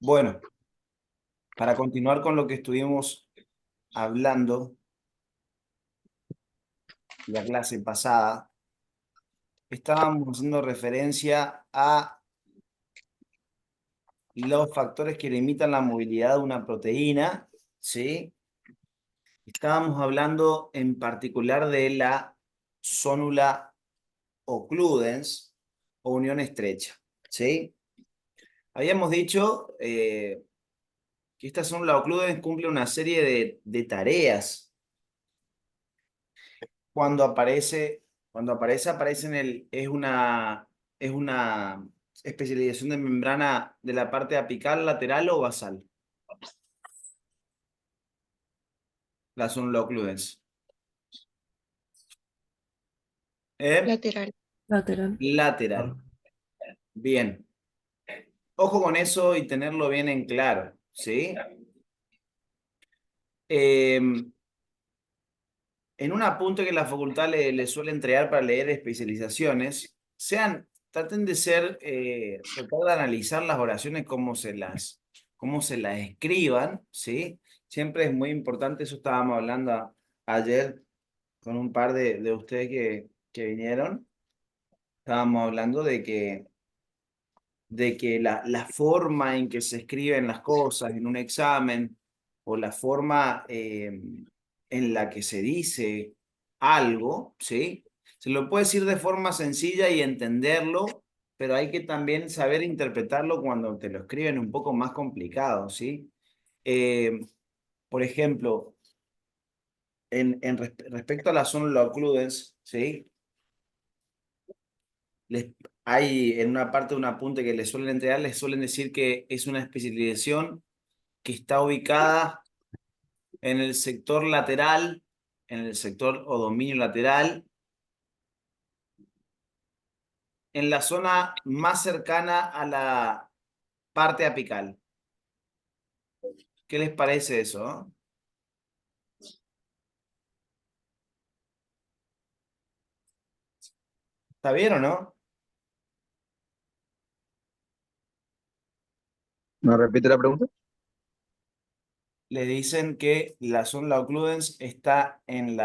Bueno, para continuar con lo que estuvimos hablando la clase pasada, estábamos haciendo referencia a los factores que limitan la movilidad de una proteína, ¿sí? Estábamos hablando en particular de la zónula occludens o unión estrecha, ¿sí? Habíamos dicho que esta zónula occludens cumple una serie de tareas. Aparece es una especialización de membrana de la parte apical, lateral o basal. La zona occludens. Lateral. Lateral. Lateral. Bien. Ojo con eso y tenerlo bien en claro, ¿sí? En un apunte que la facultad le suele entregar para leer especializaciones, traten de tratar de analizar las oraciones cómo se las escriban, ¿sí? Siempre es muy importante, eso estábamos hablando ayer con un par de ustedes que vinieron, estábamos hablando de que la forma en que se escriben las cosas en un examen o la forma en la que se dice algo, ¿sí? Se lo puede decir de forma sencilla y entenderlo, pero hay que también saber interpretarlo cuando te lo escriben un poco más complicado, ¿sí? Eh, por ejemplo, respecto a la zona occludens, ¿sí? les, Hay en una parte de un apunte que les suelen entregar, les suelen decir que es una especialización que está ubicada en el sector lateral, en el sector o dominio lateral, en la zona más cercana a la parte apical. ¿Qué les parece eso? ¿Está bien o no? ¿Me repite la pregunta? Le dicen que la zona occludens está en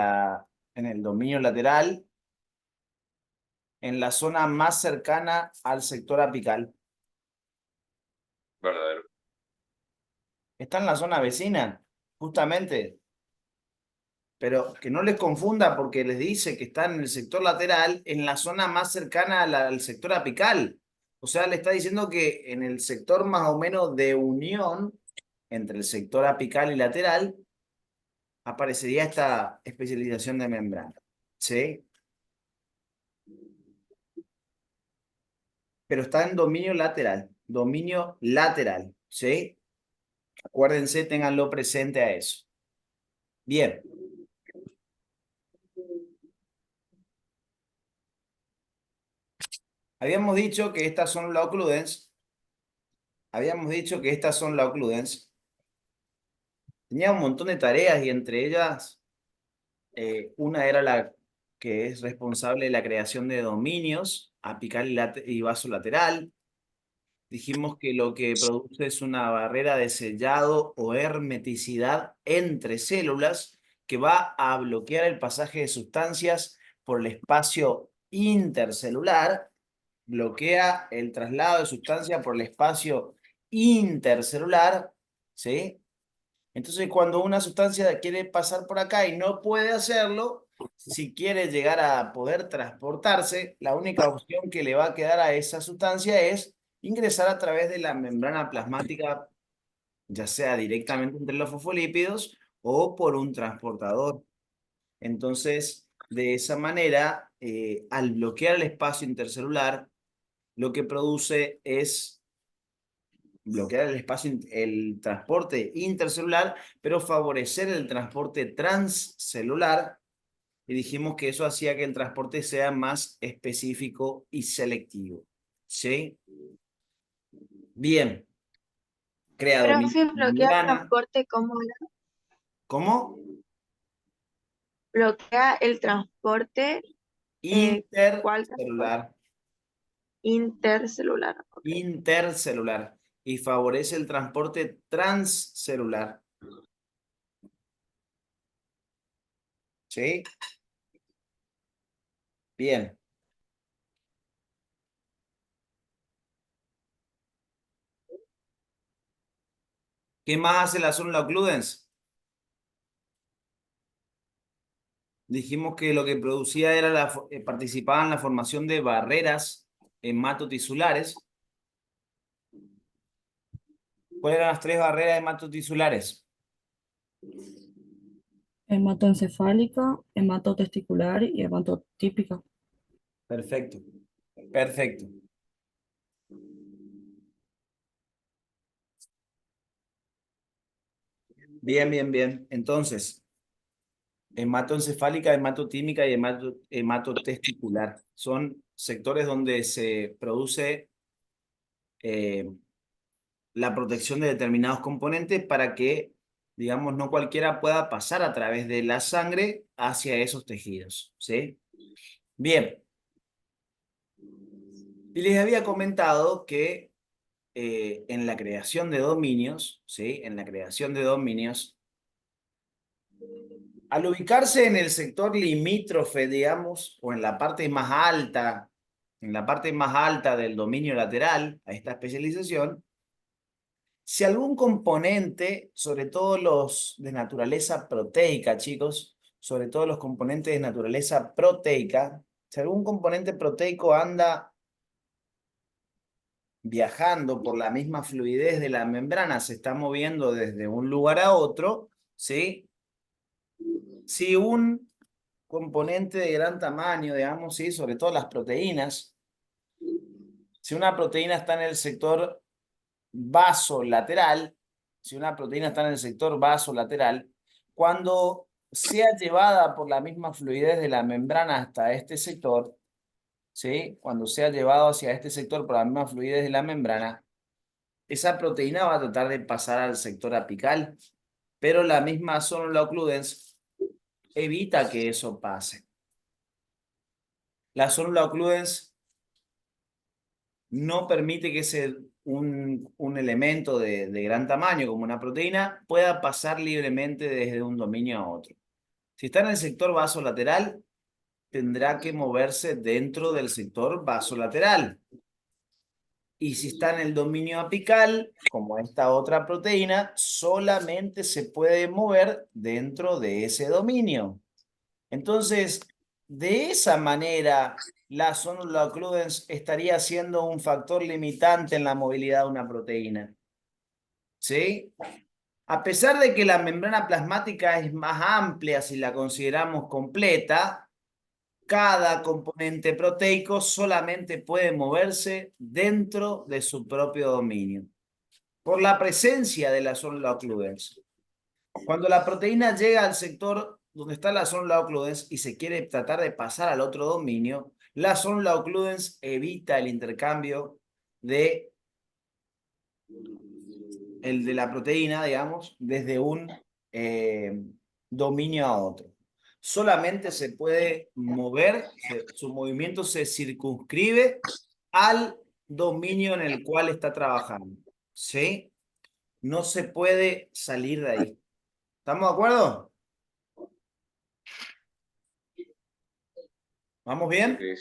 el dominio lateral, en la zona más cercana al sector apical. Verdadero. Está en la zona vecina, justamente, pero que no les confunda porque les dice que está en el sector lateral, en la zona más cercana al sector apical. O sea, le está diciendo que en el sector más o menos de unión entre el sector apical y lateral aparecería esta especialización de membrana. ¿Sí? Pero está en dominio lateral. ¿Sí? Acuérdense, ténganlo presente a eso. Bien. Habíamos dicho que estas son la occludens. Tenía un montón de tareas y entre ellas una era la que es responsable de la creación de dominios apical y vasolateral. Dijimos que lo que produce es una barrera de sellado o hermeticidad entre células que va a bloquear el pasaje de sustancias por el espacio intercelular, bloquea el traslado de sustancia por el espacio intercelular, ¿sí? Entonces, cuando una sustancia quiere pasar por acá y no puede hacerlo, si quiere llegar a poder transportarse, la única opción que le va a quedar a esa sustancia es ingresar a través de la membrana plasmática, ya sea directamente entre los fosfolípidos o por un transportador. Entonces, de esa manera, al bloquear el espacio intercelular, lo que produce es bloquear el espacio, el transporte intercelular, pero favorecer el transporte transcelular. Y dijimos que eso hacía que el transporte sea más específico y selectivo. ¿Sí? Bien. Crea Profe, bloquea membrana. transporte, ¿cómo era? ¿Cómo? Bloquea el transporte, ¿cuál transporte? Intercelular. Intercelular. Ok. Intercelular. y favorece el transporte transcelular. ¿Sí? Bien. ¿Qué más hace la célula occludens? Dijimos que lo que producía era participaba en la formación de barreras hematotisulares. ¿Cuáles eran las 3 barreras hematotisulares? Hematoencefálica, hematotesticular y hematotípica. Perfecto. Perfecto. Bien, bien, bien. Entonces, hematoencefálica, hematotímica y hematotesticular. Son sectores donde se produce la protección de determinados componentes para que, digamos, no cualquiera pueda pasar a través de la sangre hacia esos tejidos. ¿Sí? Bien. Y les había comentado que en la creación de dominios, ¿sí? En la creación de dominios, al ubicarse en el sector limítrofe, digamos, o en la parte más alta del dominio lateral, a esta especialización, si algún componente, sobre todo los de naturaleza proteica, chicos, sobre todo los componentes de naturaleza proteica, si algún componente proteico anda viajando por la misma fluidez de la membrana, se está moviendo desde un lugar a otro, ¿sí? Si un componente de gran tamaño, digamos, ¿sí? Sobre todo las proteínas, si una proteína está en el sector vasolateral, si una proteína está en el sector vasolateral, cuando sea llevada por la misma fluidez de la membrana hasta este sector, ¿sí? Cuando sea llevado hacia este sector por la misma fluidez de la membrana, esa proteína va a tratar de pasar al sector apical, pero la misma sonula occludens evita que eso pase. La sonula occludens no permite que un elemento de gran tamaño como una proteína pueda pasar libremente desde un dominio a otro. Si está en el sector vasolateral, tendrá que moverse dentro del sector vasolateral. Y si está en el dominio apical, como esta otra proteína, solamente se puede mover dentro de ese dominio. Entonces, de esa manera, la sonula occludens estaría siendo un factor limitante en la movilidad de una proteína. ¿Sí? A pesar de que la membrana plasmática es más amplia si la consideramos completa, cada componente proteico solamente puede moverse dentro de su propio dominio, por la presencia de la sonula occludens. Cuando la proteína llega al sector donde está la sonula occludens y se quiere tratar de pasar al otro dominio, la sonula occludens evita el intercambio de la proteína, digamos, desde un dominio a otro. Solamente se puede mover, su movimiento se circunscribe al dominio en el cual está trabajando. ¿Sí? No se puede salir de ahí. ¿Estamos de acuerdo? ¿Vamos bien? Sí,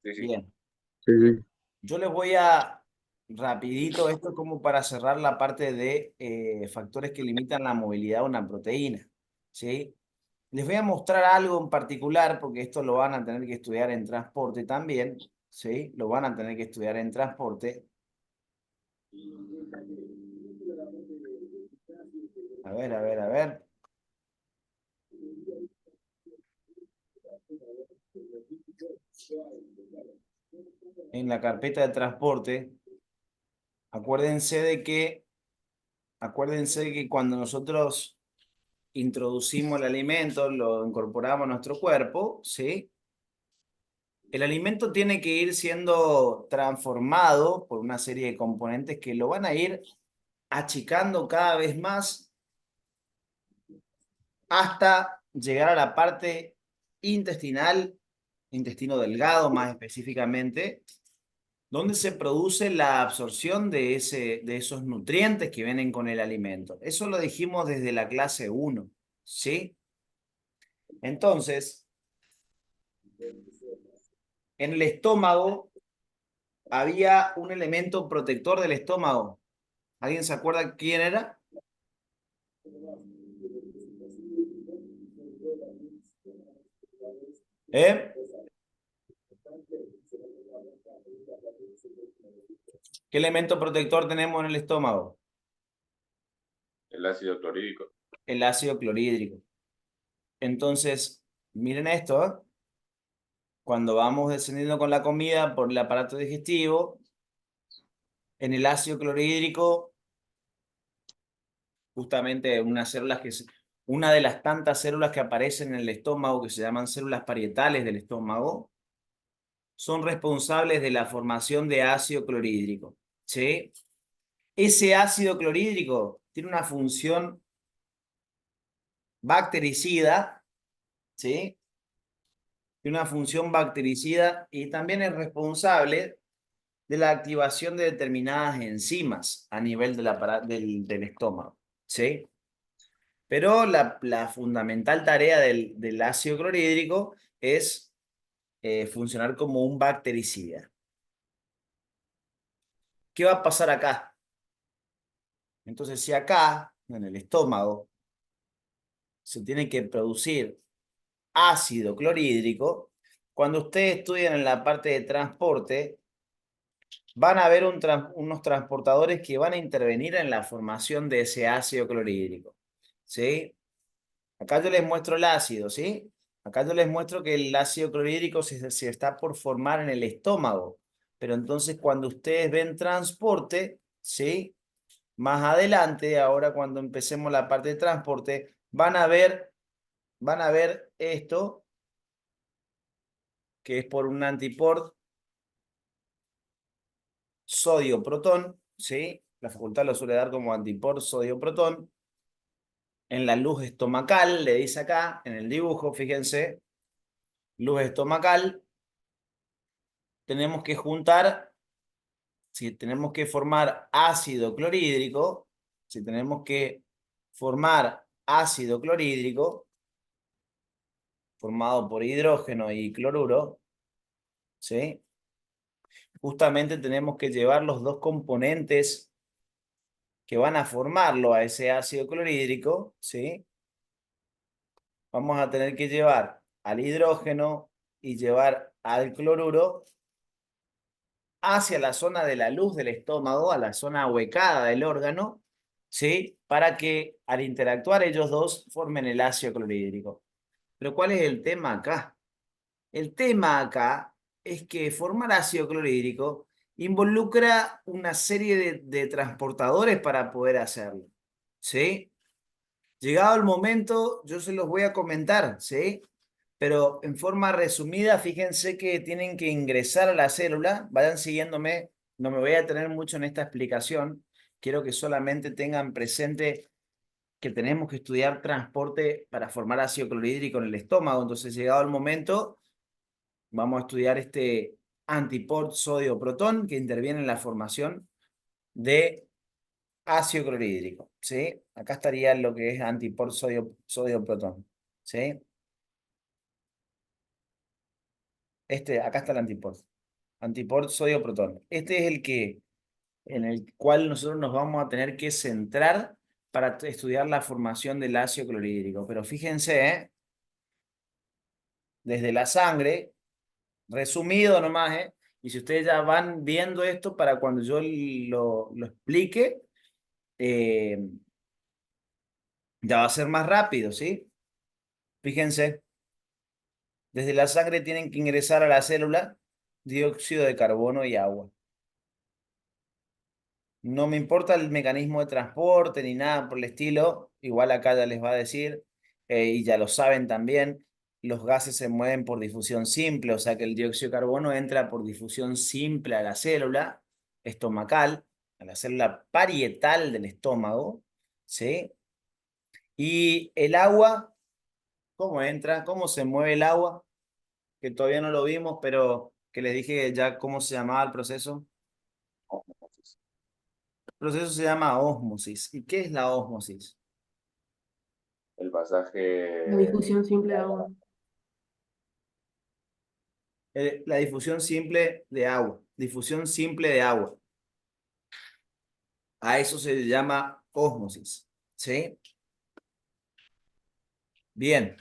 sí, sí. Bien. Sí, sí. Yo les voy a, rapidito, esto es como para cerrar la parte de factores que limitan la movilidad de una proteína. ¿Sí? Les voy a mostrar algo en particular, porque esto lo van a tener que estudiar en transporte también. ¿Sí? Lo van a tener que estudiar en transporte. A ver, a ver, a ver. En la carpeta de transporte, acuérdense de que cuando nosotros introducimos el alimento, lo incorporamos a nuestro cuerpo, ¿sí? El alimento tiene que ir siendo transformado por una serie de componentes que lo van a ir achicando cada vez más hasta llegar a la parte intestinal, intestino delgado más específicamente, ¿Dónde se produce la absorción de esos nutrientes que vienen con el alimento? Eso lo dijimos desde la clase 1, ¿sí? Entonces, en el estómago había un elemento protector del estómago. ¿Alguien se acuerda quién era? ¿Eh? ¿Qué elemento protector tenemos en el estómago? El ácido clorhídrico. El ácido clorhídrico. Entonces, miren esto, ¿eh? Cuando vamos descendiendo con la comida por el aparato digestivo, en el ácido clorhídrico, justamente una de las tantas células que aparecen en el estómago, que se llaman células parietales del estómago, son responsables de la formación de ácido clorhídrico, ¿sí? Ese ácido clorhídrico tiene una función bactericida, ¿sí? Tiene una función bactericida y también es responsable de la activación de determinadas enzimas a nivel del estómago, ¿sí? Pero la fundamental tarea del ácido clorhídrico es funcionar como un bactericida. ¿Qué va a pasar acá? Entonces, si acá, en el estómago, se tiene que producir ácido clorhídrico, cuando ustedes estudian en la parte de transporte, van a ver unos transportadores que van a intervenir en la formación de ese ácido clorhídrico, ¿sí? Acá yo les muestro el ácido, ¿sí? Acá yo les muestro que el ácido clorhídrico se está por formar en el estómago, pero entonces cuando ustedes ven transporte, ¿sí? Más adelante, ahora cuando empecemos la parte de transporte, van a ver esto, que es por un antiport sodio-protón, ¿sí? La facultad lo suele dar como antiport sodio-protón. En la luz estomacal, le dice acá, en el dibujo, fíjense, luz estomacal, tenemos que juntar, si tenemos que formar ácido clorhídrico, si tenemos que formar ácido clorhídrico, formado por hidrógeno y cloruro, ¿sí? Justamente tenemos que llevar los dos componentes que van a formarlo a ese ácido clorhídrico, ¿sí? Vamos a tener que llevar al hidrógeno y llevar al cloruro hacia la zona de la luz del estómago, a la zona ahuecada del órgano, ¿sí? Para que al interactuar ellos dos formen el ácido clorhídrico. Pero ¿cuál es el tema acá? El tema acá es que formar ácido clorhídrico involucra una serie de transportadores para poder hacerlo, ¿sí? Llegado el momento, yo se los voy a comentar, ¿sí? Pero en forma resumida, fíjense que tienen que ingresar a la célula, vayan siguiéndome, no me voy a detener mucho en esta explicación, quiero que solamente tengan presente que tenemos que estudiar transporte para formar ácido clorhídrico en el estómago, entonces llegado el momento, vamos a estudiar este antiport sodio-protón que interviene en la formación de ácido clorhídrico, ¿sí? Acá estaría lo que es antiport sodio-protón, ¿sí? Acá está el antiport sodio-protón. Este es el que, en el cual nosotros nos vamos a tener que centrar para estudiar la formación del ácido clorhídrico. Pero fíjense, desde la sangre, resumido nomás, y si ustedes ya van viendo esto para cuando yo lo explique, eh, ya va a ser más rápido, ¿sí? Fíjense, desde la sangre tienen que ingresar a la célula dióxido de carbono y agua. No me importa el mecanismo de transporte ni nada por el estilo, igual acá ya les va a decir, y ya lo saben también, los gases se mueven por difusión simple, o sea que el dióxido de carbono entra por difusión simple a la célula estomacal, a la célula parietal del estómago, ¿sí? Y el agua, ¿cómo entra? ¿Cómo se mueve el agua? Que todavía no lo vimos, pero que les dije ya cómo se llamaba el proceso. Ósmosis. El proceso se llama ósmosis. ¿Y qué es la ósmosis? El pasaje. La difusión simple de agua. La difusión simple de agua. Difusión simple de agua. A eso se le llama ósmosis. ¿Sí? Bien.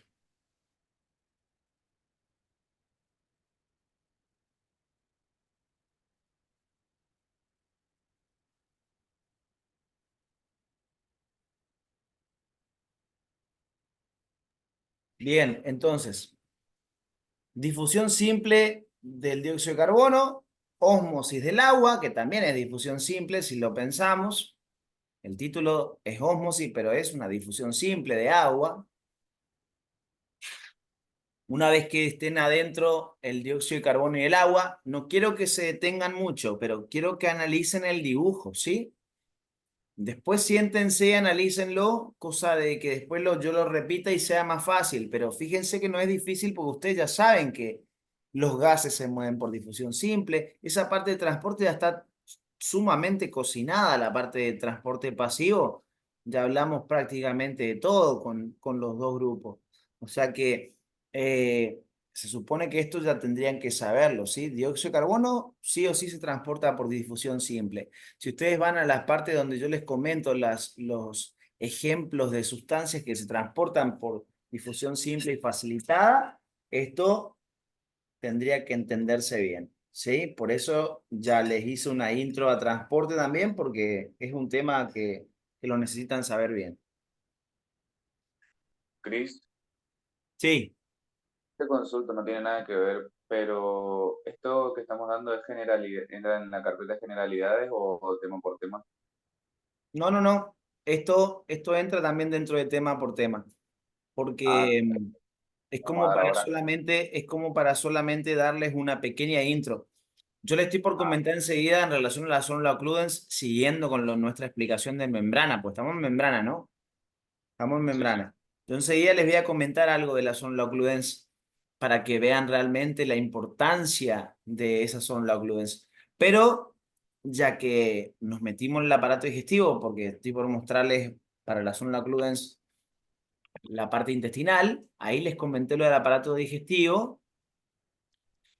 Bien, entonces, difusión simple del dióxido de carbono, ósmosis del agua, que también es difusión simple si lo pensamos. El título es ósmosis, pero es una difusión simple de agua. Una vez que estén adentro el dióxido de carbono y el agua, no quiero que se detengan mucho, pero quiero que analicen el dibujo, ¿sí? Después siéntense y analícenlo, cosa de que después yo lo repita y sea más fácil, pero fíjense que no es difícil porque ustedes ya saben que los gases se mueven por difusión simple. Esa parte de transporte ya está sumamente cocinada, la parte de transporte pasivo. Ya hablamos prácticamente de todo con los dos grupos. O sea que se supone que esto ya tendrían que saberlo, ¿sí? Dióxido de carbono sí o sí se transporta por difusión simple. Si ustedes van a las partes donde yo les comento los ejemplos de sustancias que se transportan por difusión simple y facilitada, esto tendría que entenderse bien, ¿sí? Por eso ya les hice una intro a transporte también, porque es un tema que lo necesitan saber bien. Cris, Sí, este consulta no tiene nada que ver, pero esto que estamos dando es generalidad, ¿entra en la carpeta de generalidades o tema por tema? no, no, no. Esto entra también dentro de tema por tema, Ah, porque es vamos a como dar para ahora. solamente, es como para solamente darles una pequeña intro. Yo le estoy por Ah, comentar enseguida en relación a la zona occludens, siguiendo con nuestra explicación de membrana, pues estamos en membrana, ¿no? Estamos en sí, sí. membrana. Yo enseguida les voy a comentar algo de la zona occludens para que vean realmente la importancia de esa zona occludens. Pero ya que nos metimos en el aparato digestivo, porque estoy por mostrarles para la zona occludens la parte intestinal, ahí les comenté lo del aparato digestivo.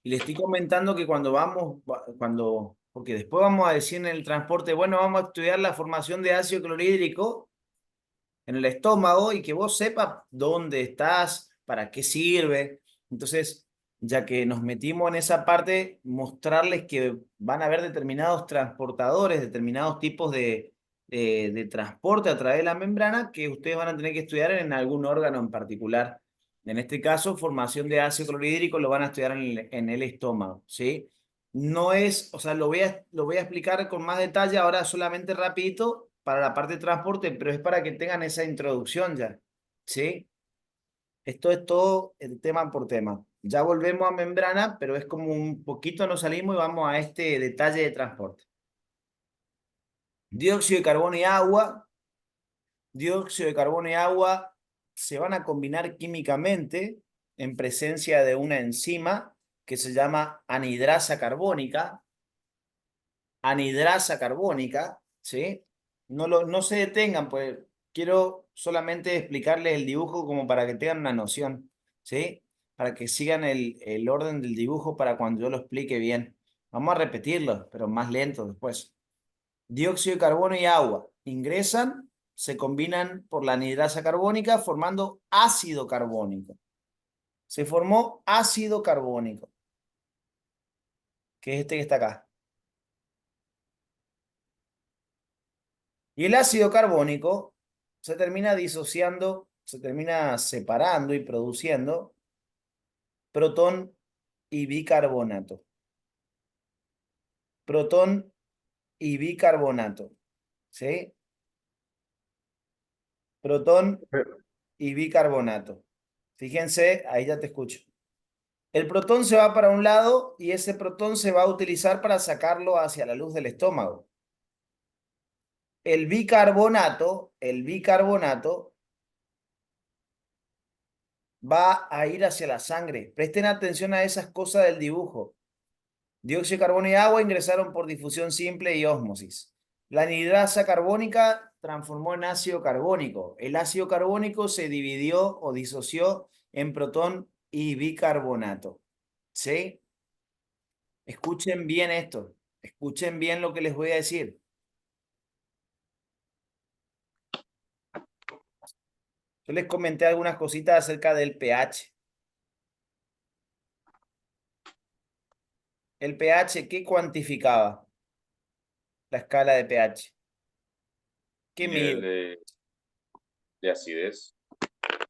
Y le estoy comentando que porque después vamos a decir en el transporte, bueno, vamos a estudiar la formación de ácido clorhídrico en el estómago y que vos sepas dónde estás, para qué sirve. Entonces, ya que nos metimos en esa parte, mostrarles que van a haber determinados transportadores, determinados tipos de transporte a través de la membrana que ustedes van a tener que estudiar en algún órgano en particular. En este caso, formación de ácido clorhídrico lo van a estudiar en el estómago, ¿sí? No es, o sea, lo voy a explicar con más detalle ahora solamente rapidito para la parte de transporte, pero es para que tengan esa introducción ya, ¿sí? Esto es todo el tema por tema. Ya volvemos a membrana, pero es como un poquito nos salimos y vamos a este detalle de transporte. Dióxido de carbono y agua. Dióxido de carbono y agua se van a combinar químicamente en presencia de una enzima que se llama anhidrasa carbónica. Anhidrasa carbónica, ¿sí? No se detengan, pues quiero solamente explicarles el dibujo como para que tengan una noción, ¿sí? Para que sigan el orden del dibujo para cuando yo lo explique bien. Vamos a repetirlo, pero más lento después. Dióxido de carbono y agua ingresan, se combinan por la anhidrasa carbónica formando ácido carbónico. Se formó ácido carbónico, que es este que está acá. Y el ácido carbónico se termina disociando, se termina separando y produciendo protón y bicarbonato. Protón y bicarbonato. ¿Sí? Protón y bicarbonato. Fíjense, ahí ya te escucho. El protón se va para un lado y ese protón se va a utilizar para sacarlo hacia la luz del estómago. El bicarbonato va a ir hacia la sangre. Presten atención a esas cosas del dibujo. Dióxido de carbono y agua ingresaron por difusión simple y ósmosis. La anhidrasa carbónica transformó en ácido carbónico. El ácido carbónico se dividió o disoció en protón y bicarbonato. ¿Sí? Escuchen bien esto. Escuchen bien lo que les voy a decir. Yo les comenté algunas cositas acerca del pH. El pH, ¿qué cuantificaba? La escala de pH. ¿Qué Nivel mide? de acidez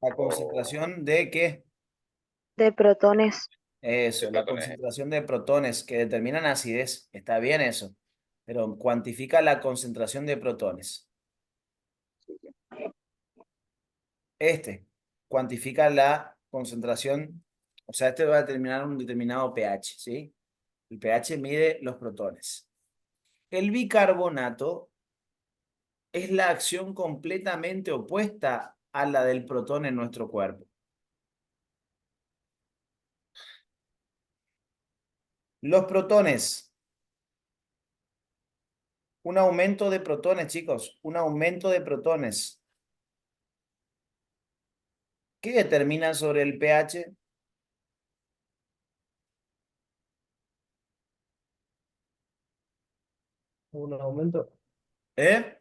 La o concentración de qué. De protones. de Eso, la protones. concentración de protones que determinan acidez. Está bien eso. Pero cuantifica la concentración de protones. Este cuantifica la concentración, o sea, este va a determinar un determinado pH, ¿sí? El pH mide los protones. El bicarbonato es la acción completamente opuesta a la del protón en nuestro cuerpo. Los protones, un aumento de protones, chicos, un aumento de protones. ¿Qué determina sobre el pH? Un aumento, ¿Eh?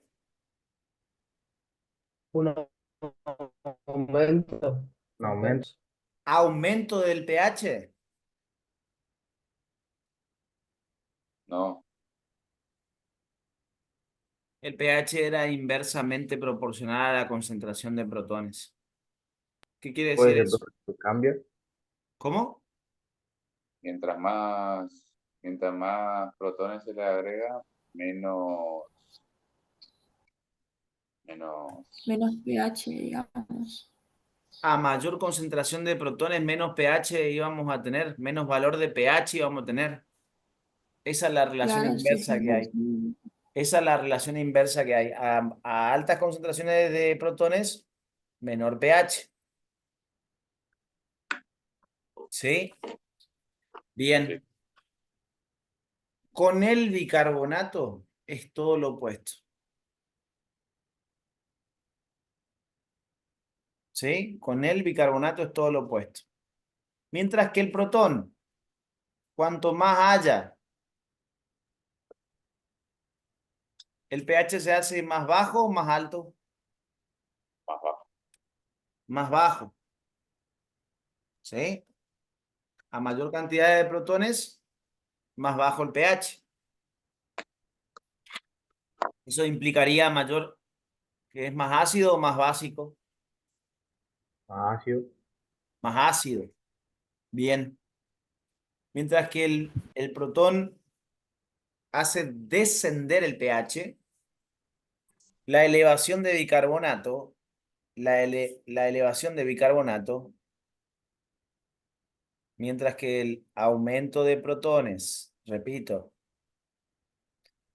un aumento, un aumento. ¿Aumento del pH? No, El pH era inversamente proporcional a la concentración de protones. ¿Qué quiere Puede decir ser, eso? que cambia. ¿Cómo? mientras más, mientras más protones se le agrega, menos, menos, Menos pH, digamos. A mayor concentración de protones, menos pH íbamos a tener, menos valor de pH íbamos a tener. Esa es la relación Claro, sí, es inversa que hay. Esa es la relación inversa que hay. A altas concentraciones de protones, menor pH. ¿Sí? sí, Bien. Con el bicarbonato es todo lo opuesto. ¿Sí? Con el bicarbonato es todo lo opuesto. Mientras que el protón, cuanto más haya, el pH se hace más bajo o más alto. más bajo. Más bajo. ¿Sí? A mayor cantidad de protones, más bajo el pH. Eso implicaría mayor, que es más ácido o más básico. Ácido. Más ácido. Bien. Mientras que el protón hace descender el pH, la elevación de bicarbonato, la elevación de bicarbonato, mientras que el aumento de protones, repito,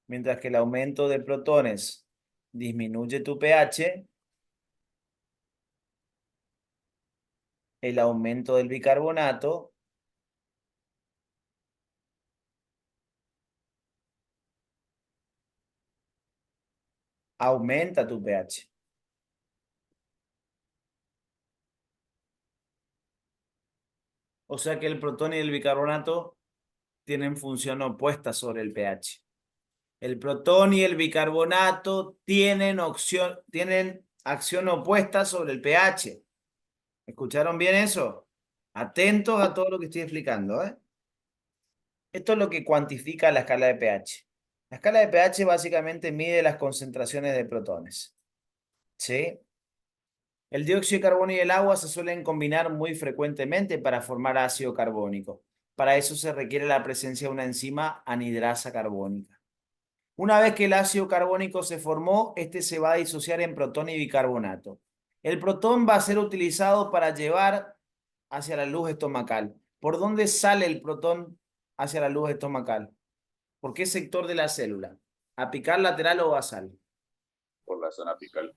mientras que el aumento de protones disminuye tu pH, el aumento del bicarbonato aumenta tu pH. O sea que el protón y el bicarbonato tienen función opuesta sobre el pH. El protón y el bicarbonato tienen acción opuesta sobre el pH. ¿Escucharon bien eso? Atentos a todo lo que estoy explicando, ¿eh? Esto es lo que cuantifica la escala de pH. La escala de pH básicamente mide las concentraciones de protones. ¿Sí? El dióxido de carbono y el agua se suelen combinar muy frecuentemente para formar ácido carbónico. Para eso se requiere la presencia de una enzima anhidrasa carbónica. Una vez que el ácido carbónico se formó, este se va a disociar en protón y bicarbonato. El protón va a ser utilizado para llevar hacia la luz estomacal. ¿Por dónde sale el protón hacia la luz estomacal? ¿Por qué sector de la célula? ¿Apical, lateral o basal? Por la zona apical.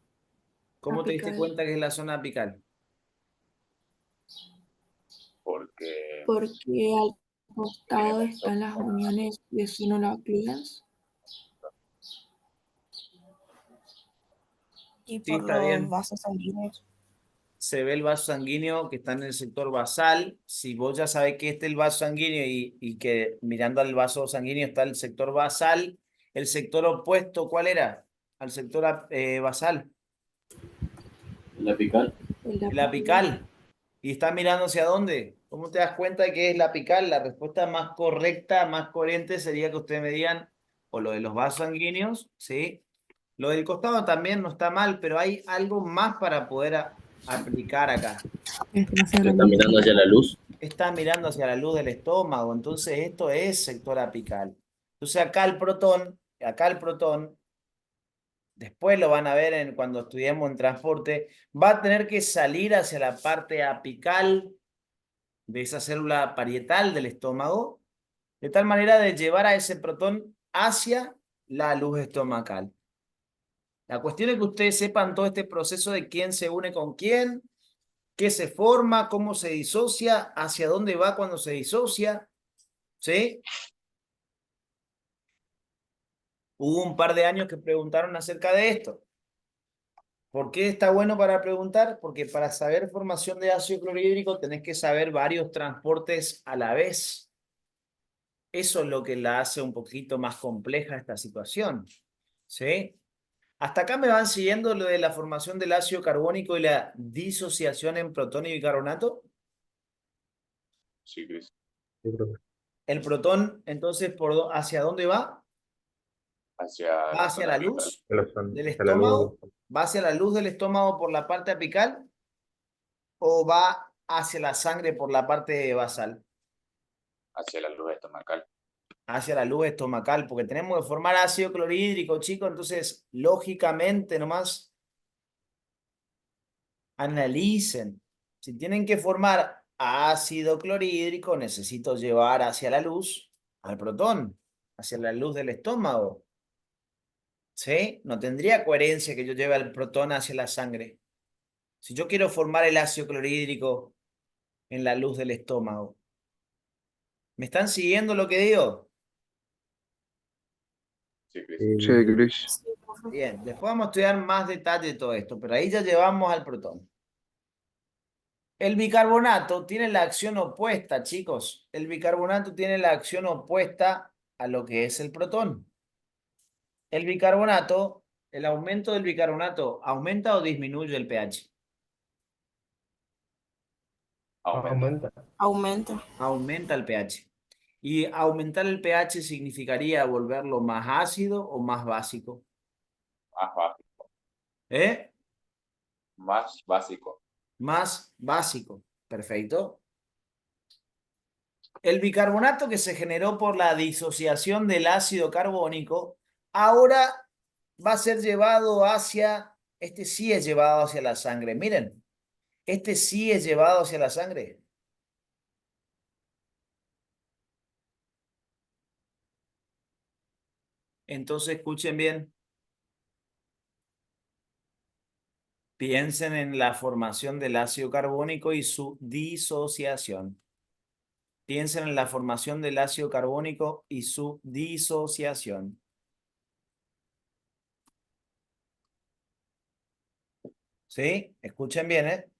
¿Cómo te diste Apical. cuenta que es la zona apical? Porque Porque al costado están las uniones de sonolaclidas Y Sí, por está los bien. vasos sanguíneos. Se ve el vaso sanguíneo que está en el sector basal. Si vos ya sabés que este es el vaso sanguíneo y que mirando al vaso sanguíneo está el sector basal, el sector opuesto, ¿cuál era? Al sector basal, La apical. el apical. ¿Y está mirando hacia dónde? ¿Cómo te das cuenta de que es la apical? La respuesta más correcta, más coherente sería que ustedes me digan, o lo de los vasos sanguíneos, ¿sí? Lo del costado también no está mal, pero hay algo más para poder aplicar acá. Que está mirando hacia la luz. Está mirando hacia la luz del estómago, entonces esto es sector apical. Entonces acá el protón, después lo van a ver cuando estudiemos en transporte, va a tener que salir hacia la parte apical de esa célula parietal del estómago, de tal manera de llevar a ese protón hacia la luz estomacal. La cuestión es que ustedes sepan todo este proceso de quién se une con quién, qué se forma, cómo se disocia, hacia dónde va cuando se disocia, ¿sí? Hubo un par de años que preguntaron acerca de esto. ¿Por qué está bueno para preguntar? Porque para saber formación de ácido clorhídrico tenés que saber varios transportes a la vez. Eso es lo que la hace un poquito más compleja esta situación, ¿sí? Hasta acá me van siguiendo lo de la formación del ácido carbónico y la disociación en protonio y bicarbonato. Sí, Cris. Sí, profe. El protón, entonces, ¿hacia dónde va? Hacia ¿Va la hacia zona la apical. luz del Hacia la luz. estómago? ¿Va hacia la luz del estómago por la parte apical? ¿O va hacia la sangre por la parte basal? Hacia la luz estomacal. Hacia la luz estomacal, porque tenemos que formar ácido clorhídrico, chicos, entonces, lógicamente, nomás analicen. Si tienen que formar ácido clorhídrico, necesito llevar hacia la luz al protón, hacia la luz del estómago. ¿Sí? No tendría coherencia que yo lleve al protón hacia la sangre. Si yo quiero formar el ácido clorhídrico en la luz del estómago. ¿Me están siguiendo lo que digo? Sí, Cris. Sí, Cris. Bien, después vamos a estudiar más detalle de todo esto, pero ahí ya llevamos al protón. El bicarbonato tiene la acción opuesta, chicos. El bicarbonato tiene la acción opuesta a lo que es el protón. El bicarbonato, el aumento del bicarbonato, ¿aumenta o disminuye el pH? Aumenta. Aumenta. Aumenta el pH. Y aumentar el pH significaría volverlo más ácido o más básico. Más básico. ¿Eh? Más básico. Más básico. Perfecto. El bicarbonato que se generó por la disociación del ácido carbónico, ahora va a ser llevado hacia, este sí es llevado hacia la sangre. Miren, este sí es llevado hacia la sangre. Entonces, escuchen bien. Piensen en la formación del ácido carbónico y su disociación. Piensen en la formación del ácido carbónico y su disociación. ¿Sí? Escuchen bien, ¿eh?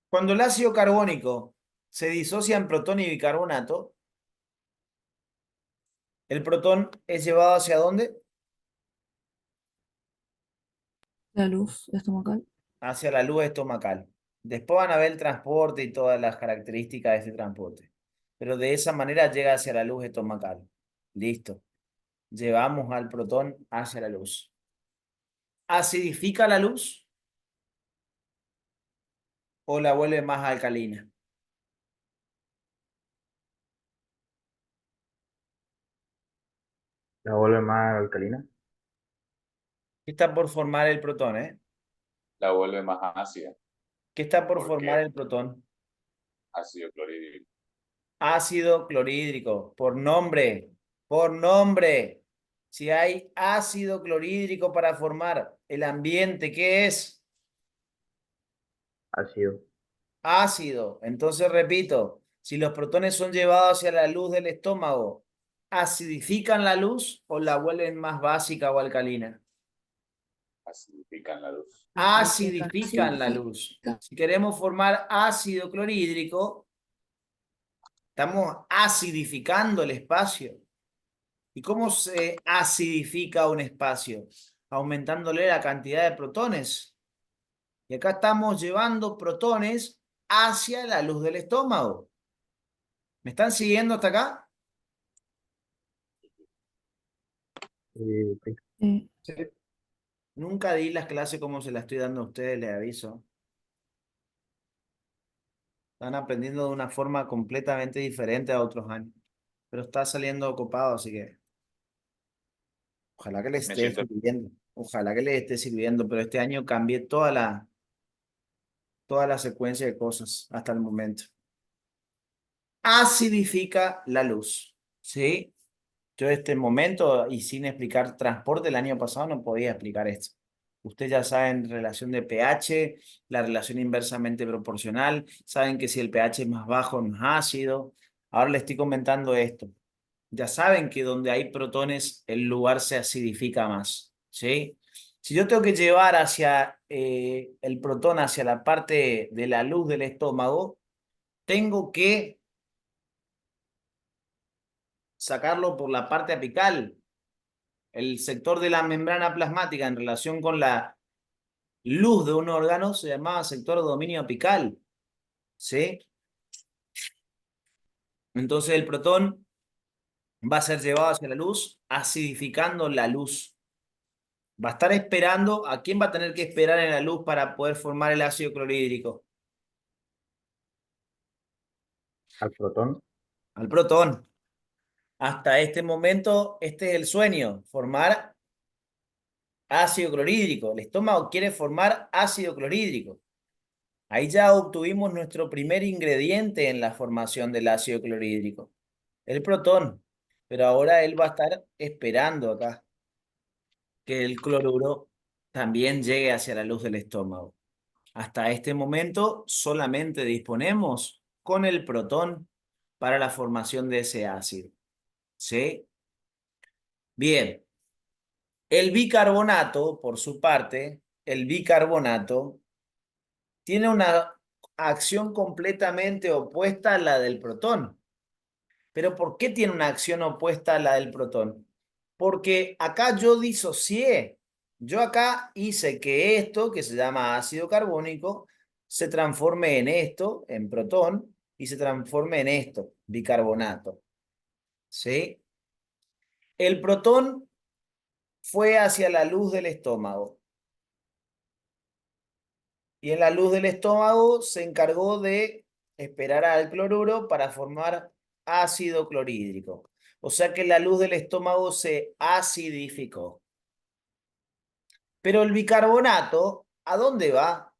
Cuando el ácido carbónico se disocia en protón y bicarbonato, el protón es llevado ¿hacia dónde? La luz estomacal. Hacia la luz estomacal. Después van a ver el transporte y todas las características de este transporte. Pero de esa manera llega hacia la luz estomacal. Listo. Llevamos al protón hacia la luz. ¿Acidifica la luz o la vuelve más alcalina? La vuelve más alcalina. ¿Qué está por formar el protón, eh? La vuelve más ácida. ¿Qué está por ¿Por formar qué? el protón? Ácido clorhídrico. Ácido clorhídrico. Por nombre. Por nombre. Si hay ácido clorhídrico para formar el ambiente, ¿qué es? Ácido. Ácido. Entonces repito, si los protones son llevados hacia la luz del estómago, ¿acidifican la luz o la vuelven más básica o alcalina? Acidifican la luz. Acidifican la luz. Si queremos formar ácido clorhídrico, estamos acidificando el espacio. ¿Y cómo se acidifica un espacio? Aumentándole la cantidad de protones. Y acá estamos llevando protones hacia la luz del estómago. ¿Me están siguiendo hasta acá? Sí. Sí. Nunca di las clases como se las estoy dando a ustedes, les aviso. Están aprendiendo de una forma completamente diferente a otros años. Pero está saliendo copado, así que ojalá que les Me esté siento, sirviendo. Ojalá que les esté sirviendo, pero este año cambié toda la secuencia de cosas hasta el momento. Acidifica la luz, ¿sí? Yo este momento, y sin explicar transporte, el año pasado no podía explicar esto. Ustedes ya saben relación de pH, la relación inversamente proporcional, saben que si el pH es más bajo, es más ácido. Ahora les estoy comentando esto. Ya saben que donde hay protones, el lugar se acidifica más, ¿sí? Si yo tengo que llevar hacia el protón hacia la parte de la luz del estómago, tengo que sacarlo por la parte apical, el sector de la membrana plasmática en relación con la luz de un órgano se llamaba sector de dominio apical, ¿sí? Entonces el protón va a ser llevado hacia la luz, acidificando la luz. Va a estar esperando, ¿a quién va a tener que esperar en la luz para poder formar el ácido clorhídrico? Al protón. Al protón. Hasta este momento, este es el sueño, formar ácido clorhídrico. El estómago quiere formar ácido clorhídrico. Ahí ya obtuvimos nuestro primer ingrediente en la formación del ácido clorhídrico, el protón. Pero ahora él va a estar esperando acá que el cloruro también llegue hacia la luz del estómago. Hasta este momento solamente disponemos con el protón para la formación de ese ácido. ¿Sí? Bien. El bicarbonato, por su parte, el bicarbonato tiene una acción completamente opuesta a la del protón. ¿Pero por qué tiene una acción opuesta a la del protón? Porque acá yo disocié. Yo acá hice que esto, que se llama ácido carbónico, se transforme en esto, en protón, y se transforme en esto, bicarbonato. ¿Sí? El protón fue hacia la luz del estómago. Y en la luz del estómago se encargó de esperar al cloruro para formar ácido clorhídrico. O sea que la luz del estómago se acidificó. Pero el bicarbonato, ¿a dónde va?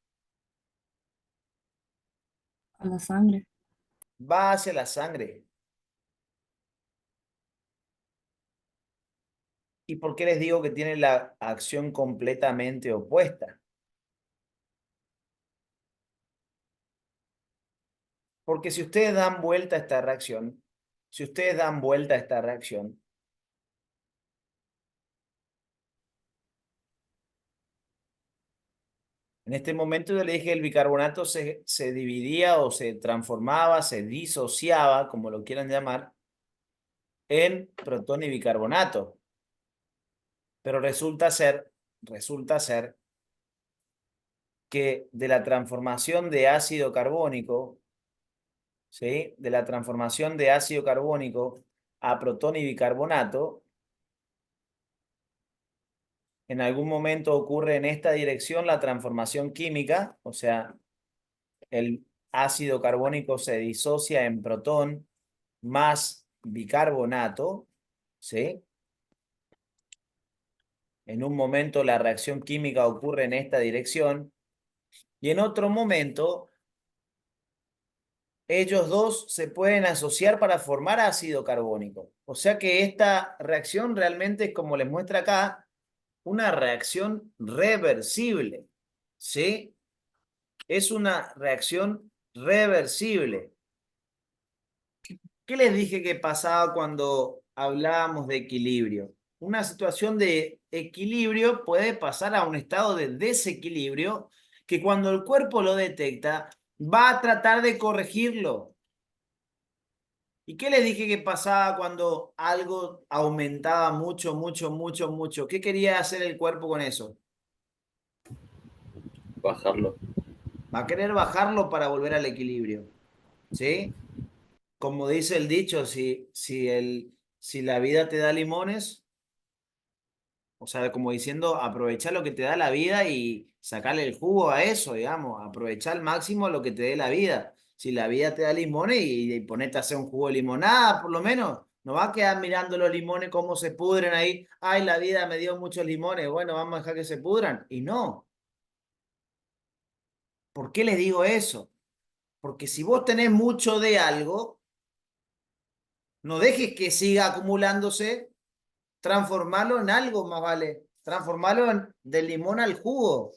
A la sangre. Va hacia la sangre. ¿Y por qué les digo que tiene la acción completamente opuesta? Porque si ustedes dan vuelta a esta reacción, si ustedes dan vuelta a esta reacción, en este momento yo le dije que el bicarbonato se dividía o se transformaba, se disociaba, como lo quieran llamar, en protón y bicarbonato. Pero resulta ser que de la transformación de ácido carbónico, ¿sí? De la transformación de ácido carbónico a protón y bicarbonato, en algún momento ocurre en esta dirección la transformación química, o sea, el ácido carbónico se disocia en protón más bicarbonato, ¿sí? En un momento la reacción química ocurre en esta dirección y en otro momento ellos dos se pueden asociar para formar ácido carbónico. O sea que esta reacción realmente es, como les muestra acá, una reacción reversible, ¿sí? Es una reacción reversible. ¿Qué les dije que pasaba cuando hablábamos de equilibrio? Una situación de equilibrio puede pasar a un estado de desequilibrio que cuando el cuerpo lo detecta va a tratar de corregirlo. ¿Y qué les dije que pasaba cuando algo aumentaba mucho, mucho, mucho, mucho? ¿Qué quería hacer el cuerpo con eso? Bajarlo. Va a querer bajarlo para volver al equilibrio, ¿sí? Como dice el dicho, si la vida te da limones, o sea, como diciendo, aprovechar lo que te da la vida y sacarle el jugo a eso, digamos, aprovechar al máximo lo que te dé la vida. Si la vida te da limones y ponete a hacer un jugo de limonada, por lo menos, no vas a quedar mirando los limones cómo se pudren ahí. Ay, la vida me dio muchos limones, bueno, vamos a dejar que se pudran. Y no. ¿Por qué les digo eso? Porque si vos tenés mucho de algo, no dejes que siga acumulándose, transformarlo en algo más vale, transformarlo del limón al jugo,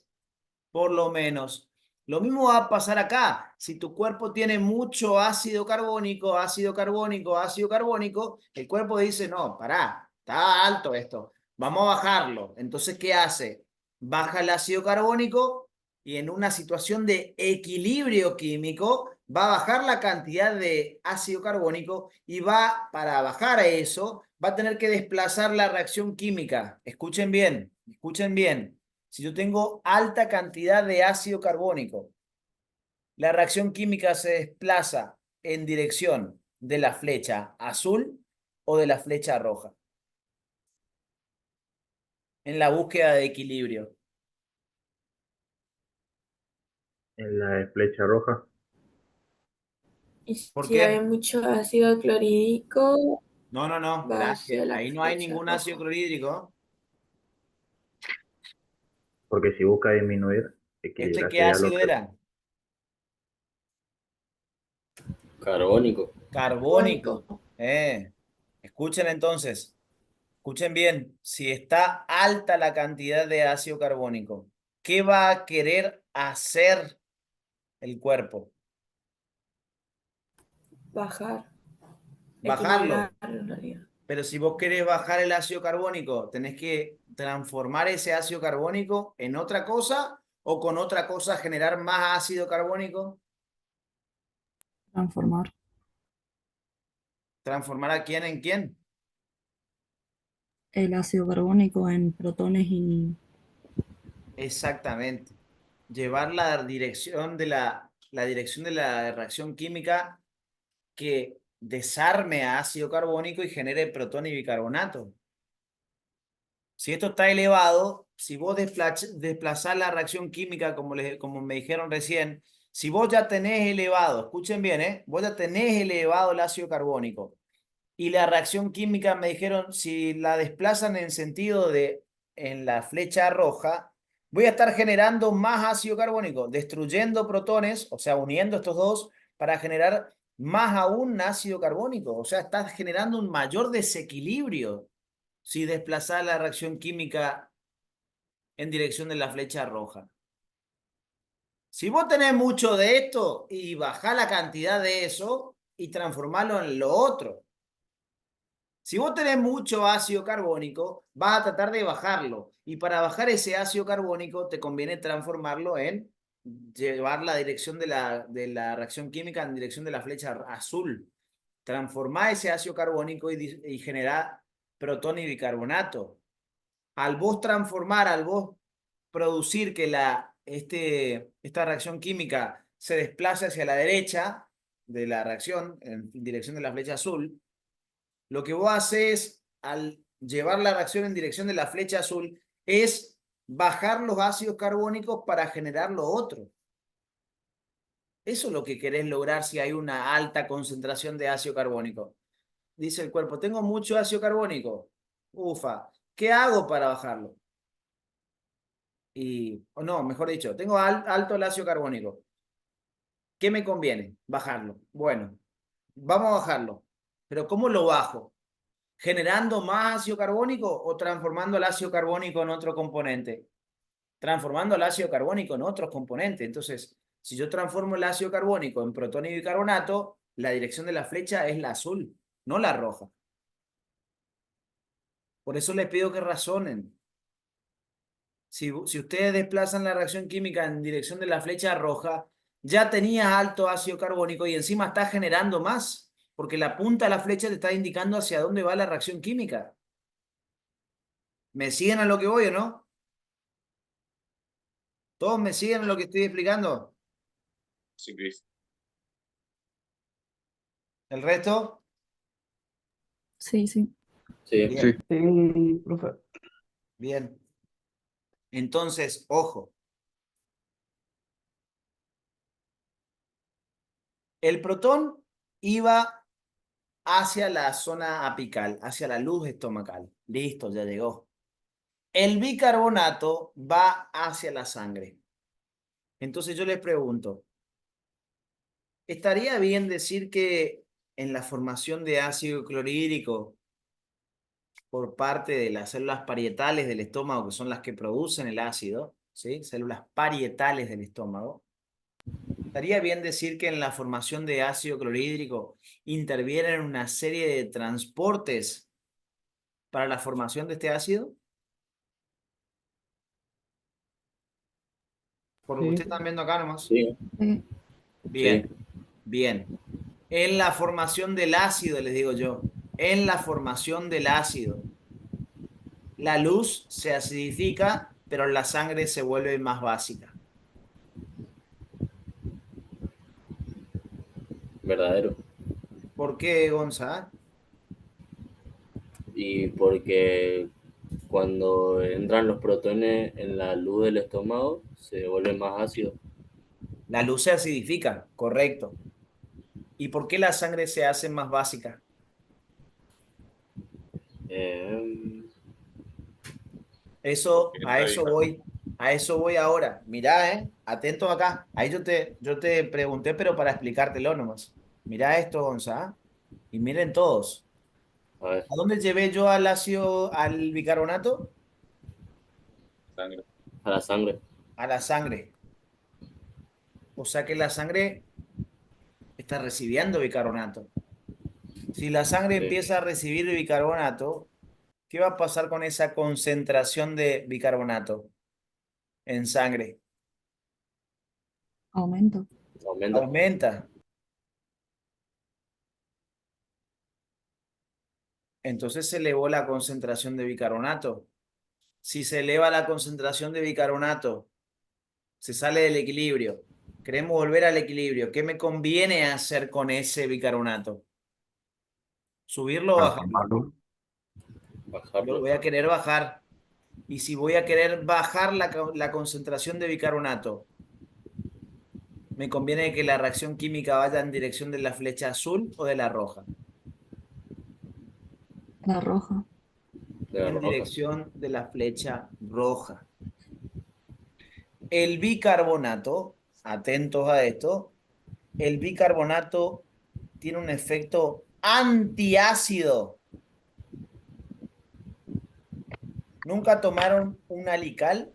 por lo menos. Lo mismo va a pasar acá. Si tu cuerpo tiene mucho ácido carbónico, ácido carbónico, ácido carbónico, el cuerpo dice, no, pará, está alto esto, vamos a bajarlo. Entonces, ¿qué hace? Baja el ácido carbónico y en una situación de equilibrio químico va a bajar la cantidad de ácido carbónico y va, para bajar a eso, va a tener que desplazar la reacción química. Escuchen bien, escuchen bien. Si yo tengo alta cantidad de ácido carbónico, la reacción química se desplaza en dirección de la flecha azul o de la flecha roja, en la búsqueda de equilibrio. En la flecha roja, Y ¿Por si hay qué? mucho ácido clorhídrico, No, no, no, va verás hacia que la ahí no hay flecha ningún ácido roja. clorhídrico. porque si busca disminuir, ¿Este equilibrar qué sería lo ácido que... era? Carbónico. Carbónico. Carbónico. Escuchen entonces, escuchen bien, si está alta la cantidad de ácido carbónico, ¿qué va a querer hacer el cuerpo? Bajar. Bajarlo. Equilibrar en realidad. Pero si vos querés bajar el ácido carbónico, tenés que transformar ese ácido carbónico en otra cosa o con otra cosa generar más ácido carbónico. Transformar. ¿Transformar a quién en quién? El ácido carbónico en protones y Exactamente. Llevar la dirección de la reacción química que desarme a ácido carbónico y genere protón y bicarbonato. Si esto está elevado, si vos desplazás la reacción química, como me dijeron recién, si vos ya tenés elevado, escuchen bien, vos ya tenés elevado el ácido carbónico y la reacción química me dijeron, si la desplazan en sentido de en la flecha roja, voy a estar generando más ácido carbónico, destruyendo protones, o sea, uniendo estos dos para generar más aún ácido carbónico. O sea, estás generando un mayor desequilibrio si desplazás la reacción química en dirección de la flecha roja. Si vos tenés mucho de esto y bajás la cantidad de eso y transformarlo en lo otro. Si vos tenés mucho ácido carbónico, vas a tratar de bajarlo. Y para bajar ese ácido carbónico, te conviene transformarlo en llevar la dirección de la reacción química en dirección de la flecha azul. Transformar ese ácido carbónico y generar protón y bicarbonato. Al vos transformar, al vos producir que esta reacción química se desplace hacia la derecha de la reacción, en dirección de la flecha azul, lo que vos haces al llevar la reacción en dirección de la flecha azul es bajar los ácidos carbónicos para generar lo otro. Eso es lo que querés lograr si hay una alta concentración de ácido carbónico. Dice el cuerpo, tengo mucho ácido carbónico. Ufa, ¿qué hago para bajarlo? O no, mejor dicho, tengo alto el ácido carbónico. ¿Qué me conviene? Bajarlo. Bueno, vamos a bajarlo. Pero ¿cómo lo bajo? ¿Generando más ácido carbónico o transformando el ácido carbónico en otro componente? Transformando el ácido carbónico en otros componentes. Entonces, si yo transformo el ácido carbónico en protonio y bicarbonato, la dirección de la flecha es la azul, no la roja. Por eso les pido que razonen. Si ustedes desplazan la reacción química en dirección de la flecha roja, ya tenías alto ácido carbónico y encima está generando más, porque la punta de la flecha te está indicando hacia dónde va la reacción química. ¿Me siguen a lo que voy o no? ¿Todos me siguen a lo que estoy explicando? Sí, Cris. ¿El resto? Sí, sí. Sí. Bien, Sí, profe. bien. Entonces, ojo. El protón iba hacia la zona apical, hacia la luz estomacal. Listo, ya llegó. El bicarbonato va hacia la sangre. Entonces yo les pregunto, ¿estaría bien decir que en la formación de ácido clorhídrico por parte de las células parietales del estómago, que son las que producen el ácido, ¿sí? Células parietales del estómago, ¿estaría bien decir que en la formación de ácido clorhídrico intervienen una serie de transportes para la formación de este ácido? Por lo que Sí. ustedes están viendo acá nomás. Sí. Sí. Bien, bien. En la formación del ácido, les digo yo, en la formación del ácido, la luz se acidifica, pero la sangre se vuelve más básica. Verdadero. ¿Por qué, Gonza? Y porque cuando entran los protones en la luz del estómago, se vuelve más ácido. La luz se acidifica, correcto. ¿Y por qué la sangre se hace más básica? Eh, Eso, Porque a entra eso bicarbonato. voy, a eso voy ahora. Mirá, atentos acá. Ahí yo te pregunté, pero para explicártelo nomás. Mirá esto, Gonza, y miren todos. a ver, ¿A dónde llevé yo al ácido, al bicarbonato? Sangre. a la sangre. A la sangre. O sea que la sangre está recibiendo bicarbonato. Si la sangre Sí. empieza a recibir bicarbonato, ¿qué va a pasar con esa concentración de bicarbonato en sangre? Aumento. Aumenta. Aumenta. Entonces se elevó la concentración de bicarbonato. Si se eleva la concentración de bicarbonato, se sale del equilibrio. Queremos volver al equilibrio. ¿Qué me conviene hacer con ese bicarbonato? ¿Subirlo o bajarlo? Transformarlo. Lo Bajarlo. voy a querer bajar. Y si voy a querer bajar la concentración de bicarbonato, me conviene que la reacción química vaya en dirección de la flecha azul o de la roja. La roja. De la En roja. dirección de la flecha roja. El bicarbonato, atentos a esto, el bicarbonato tiene un efecto antiácido. ¿Nunca tomaron un alical?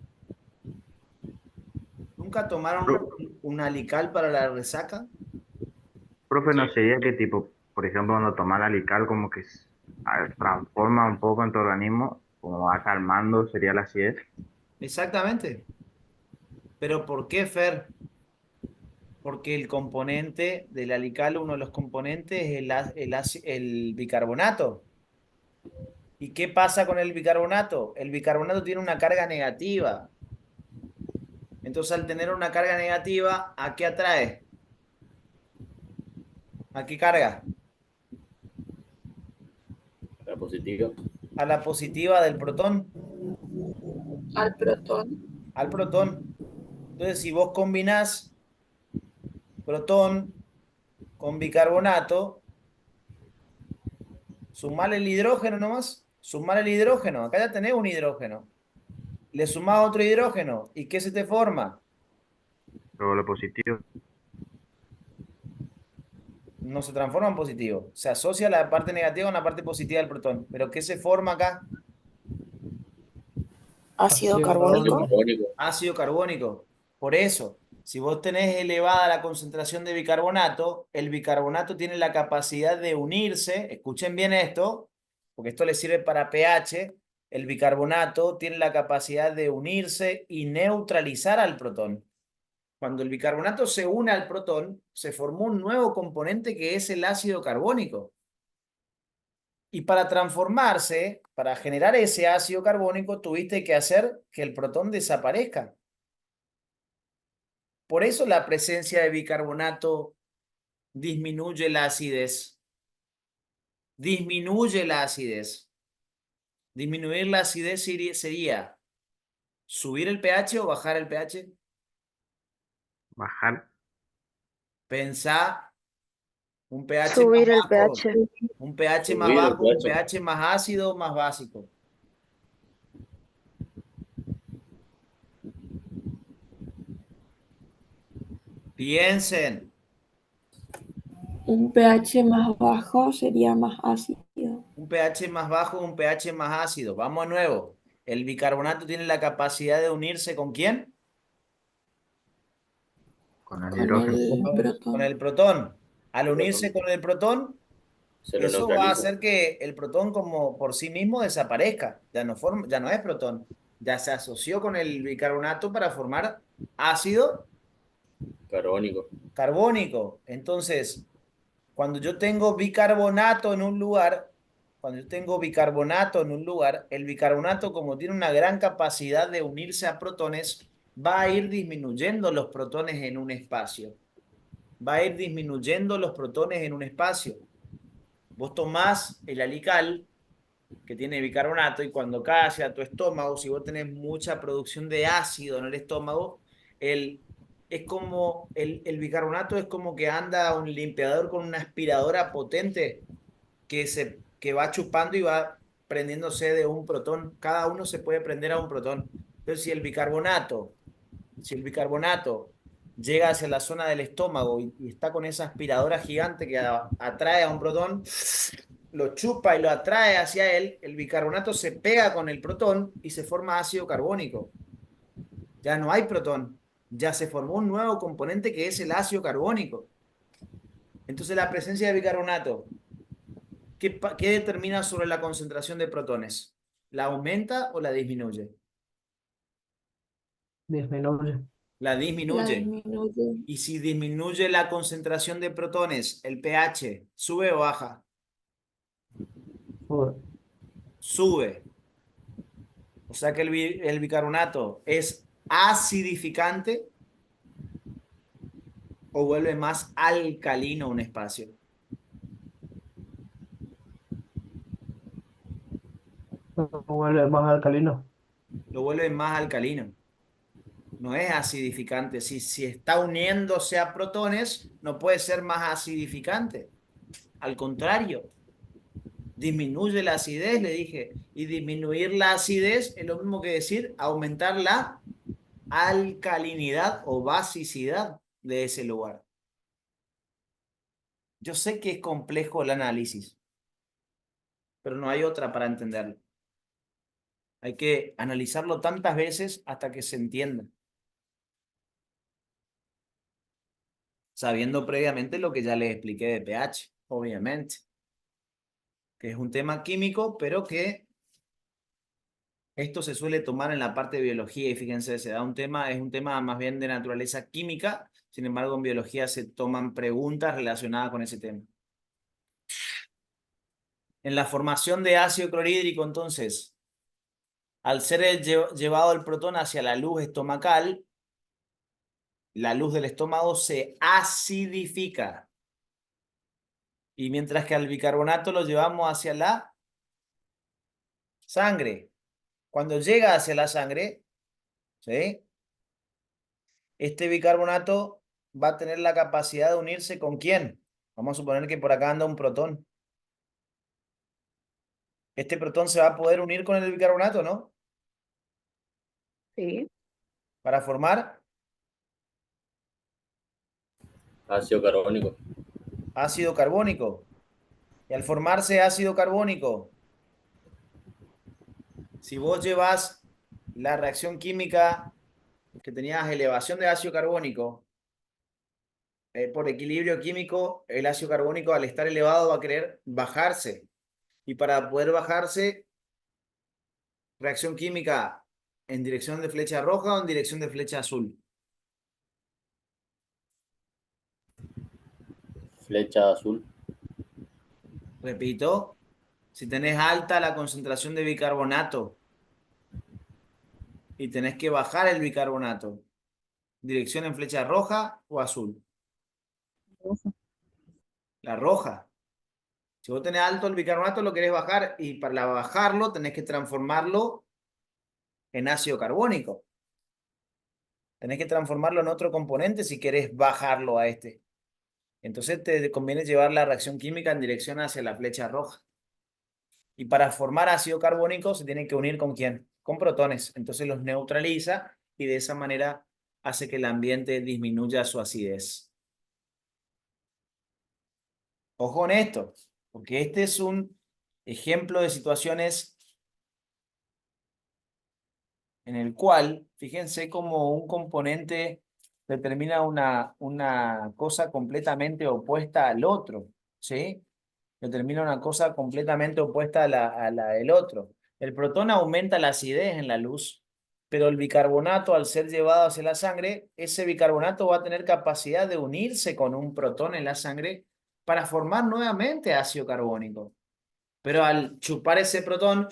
¿Nunca tomaron Pro- un alical para la resaca? Profe, Sí. no sería que tipo, por ejemplo, cuando tomas alical como que transforma un poco en tu organismo, como va calmando, sería la acidez. Exactamente. ¿Pero por qué, Fer? Porque el componente del alical, uno de los componentes es el bicarbonato. ¿Y qué pasa con el bicarbonato? El bicarbonato tiene una carga negativa. Entonces, al tener una carga negativa, ¿a qué atrae? ¿A qué carga? La positiva. A la positiva del protón, Al protón. al protón. Entonces, si vos combinás protón con bicarbonato, sumale el hidrógeno nomás, sumale el hidrógeno, acá ya tenés un hidrógeno. Le sumás otro hidrógeno, ¿y qué se te forma? Pero lo positivo, No se transforma en positivo. Se asocia la parte negativa con la parte positiva del protón. ¿Pero qué se forma acá? Ácido Ácido carbónico. Carbónico. Ácido carbónico. Por eso, si vos tenés elevada la concentración de bicarbonato, el bicarbonato tiene la capacidad de unirse, escuchen bien esto, porque esto les sirve para pH, el bicarbonato tiene la capacidad de unirse y neutralizar al protón. Cuando el bicarbonato se une al protón, se formó un nuevo componente que es el ácido carbónico. Y para transformarse, para generar ese ácido carbónico, tuviste que hacer que el protón desaparezca. Por eso la presencia de bicarbonato disminuye la acidez. Disminuye la acidez. Disminuir la acidez sería subir el pH o bajar el pH. Bajar. Pensá un pH más Subir el bajo, pH. un pH más Subir el bajo, un pH. pH más ácido, más básico. Piensen. Un pH más bajo sería más ácido. Un pH más bajo, un pH más ácido. Vamos de nuevo. El bicarbonato tiene la capacidad de unirse ¿con quién? Con el Con hidrógeno. el Con protón. el protón. Al unirse Protón. con el protón, Se lo eso va a neutraliza. hacer que el protón como por sí mismo desaparezca. Ya no es protón. Ya se asoció con el bicarbonato para formar ácido Carbónico. carbónico. Entonces, cuando yo tengo bicarbonato en un lugar, cuando yo tengo bicarbonato en un lugar, el bicarbonato, como tiene una gran capacidad de unirse a protones, va a ir disminuyendo los protones en un espacio. Va a ir disminuyendo los protones en un espacio. Vos tomás el alical que tiene bicarbonato y cuando cae hacia tu estómago, si vos tenés mucha producción de ácido en el estómago, es como el bicarbonato es como que anda un limpiador con una aspiradora potente que va chupando y va prendiéndose de un protón. Cada uno se puede prender a un protón. Entonces, si el bicarbonato llega hacia la zona del estómago y está con esa aspiradora gigante que atrae a un protón, lo chupa y lo atrae hacia él, el bicarbonato se pega con el protón y se forma ácido carbónico. Ya no hay protón, ya se formó un nuevo componente que es el ácido carbónico. Entonces la presencia de bicarbonato, ¿qué determina sobre la concentración de protones? ¿La aumenta o la disminuye? Disminuye. La La disminuye. disminuye. Y si disminuye la concentración de protones, el pH, ¿sube o baja? Sube. Sube. O sea que el bicarbonato es acidificante o vuelve más alcalino un espacio. No vuelve más alcalino. Lo vuelve más alcalino. No es acidificante. Si está uniéndose a protones, no puede ser más acidificante. Al contrario, disminuye la acidez, le dije. Y disminuir la acidez es lo mismo que decir aumentar la alcalinidad o basicidad de ese lugar. Yo sé que es complejo el análisis, pero no hay otra para entenderlo. Hay que analizarlo tantas veces hasta que se entienda, sabiendo previamente lo que ya les expliqué de pH, obviamente, que es un tema químico, pero que esto se suele tomar en la parte de biología y fíjense, se da es un tema más bien de naturaleza química, sin embargo en biología se toman preguntas relacionadas con ese tema. En la formación de ácido clorhídrico, entonces, al ser llevado el protón hacia la luz estomacal, la luz del estómago se acidifica. Y mientras que al bicarbonato lo llevamos hacia la sangre. Cuando llega hacia la sangre, ¿sí? Este bicarbonato va a tener la capacidad de unirse ¿con quién? Vamos a suponer que por acá anda un protón. Este protón se va a poder unir con el bicarbonato, ¿no? Sí. Para formar Ácido carbónico. ácido carbónico. Y al formarse ácido carbónico, si vos llevas la reacción química que tenías elevación de ácido carbónico, por equilibrio químico, el ácido carbónico al estar elevado va a querer bajarse. Y para poder bajarse, reacción química en dirección de flecha roja o en dirección de flecha azul. Flecha azul. Repito, si tenés alta la concentración de bicarbonato y tenés que bajar el bicarbonato, dirección en flecha roja o azul. La roja. Si vos tenés alto el bicarbonato, lo querés bajar y para bajarlo tenés que transformarlo en ácido carbónico. Tenés que transformarlo en otro componente si querés bajarlo a este. Entonces te conviene llevar la reacción química en dirección hacia la flecha roja. Y para formar ácido carbónico se tiene que unir ¿con quién? Con protones. Entonces los neutraliza y de esa manera hace que el ambiente disminuya su acidez. Ojo en esto, porque este es un ejemplo de situaciones en el cual, fíjense cómo un componente determina una cosa completamente opuesta al otro, ¿sí? Determina una cosa completamente opuesta a la del otro. El protón aumenta la acidez en la luz, pero el bicarbonato, al ser llevado hacia la sangre, ese bicarbonato va a tener capacidad de unirse con un protón en la sangre para formar nuevamente ácido carbónico. Pero al chupar ese protón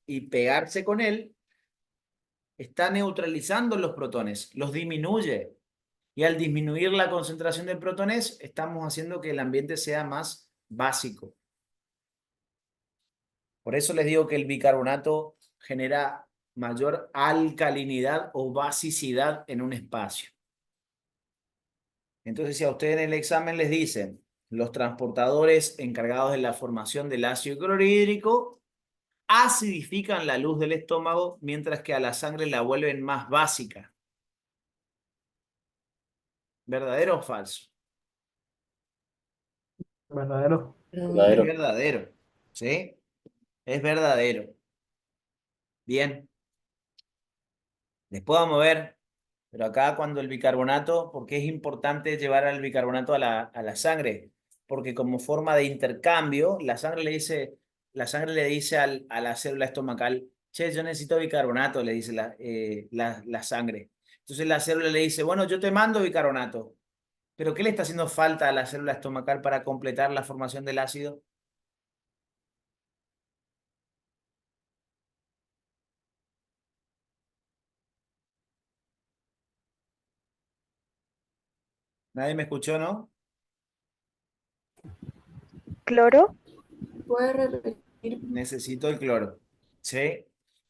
y pegarse con él, está neutralizando los protones, los disminuye. Y al disminuir la concentración de protones, estamos haciendo que el ambiente sea más básico. Por eso les digo que el bicarbonato genera mayor alcalinidad o basicidad en un espacio. Entonces, si a ustedes en el examen les dicen los transportadores encargados de la formación del ácido clorhídrico acidifican la luz del estómago, mientras que a la sangre la vuelven más básica. ¿Verdadero o falso? Verdadero. Es Verdadero. verdadero, ¿sí? Es verdadero. Bien. Después vamos a ver, pero acá cuando el bicarbonato, ¿por qué es importante llevar al bicarbonato a la sangre? Porque como forma de intercambio, la sangre le dice a la célula estomacal, che, yo necesito bicarbonato, le dice la sangre. Entonces la célula le dice, bueno, yo te mando bicarbonato. ¿Pero qué le está haciendo falta a la célula estomacal para completar la formación del ácido? Nadie me escuchó, ¿no? ¿Cloro? ¿Puedes repetir? Necesito el cloro. ¿Sí?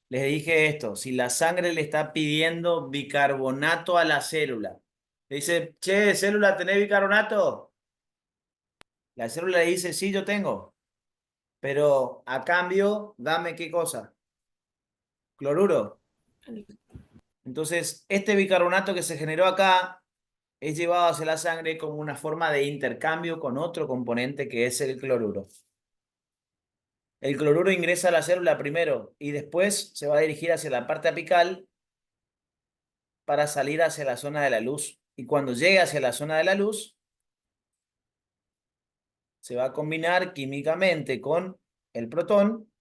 Les dije esto, si la sangre le está pidiendo bicarbonato a la célula, le dice, che, célula, ¿tenés bicarbonato? La célula le dice, sí, yo tengo, pero a cambio, dame qué cosa, cloruro. Entonces, este bicarbonato que se generó acá es llevado hacia la sangre como una forma de intercambio con otro componente que es el cloruro. El cloruro ingresa a la célula primero y después se va a dirigir hacia la parte apical para salir hacia la zona de la luz. Y cuando llegue hacia la zona de la luz, se va a combinar químicamente con el protón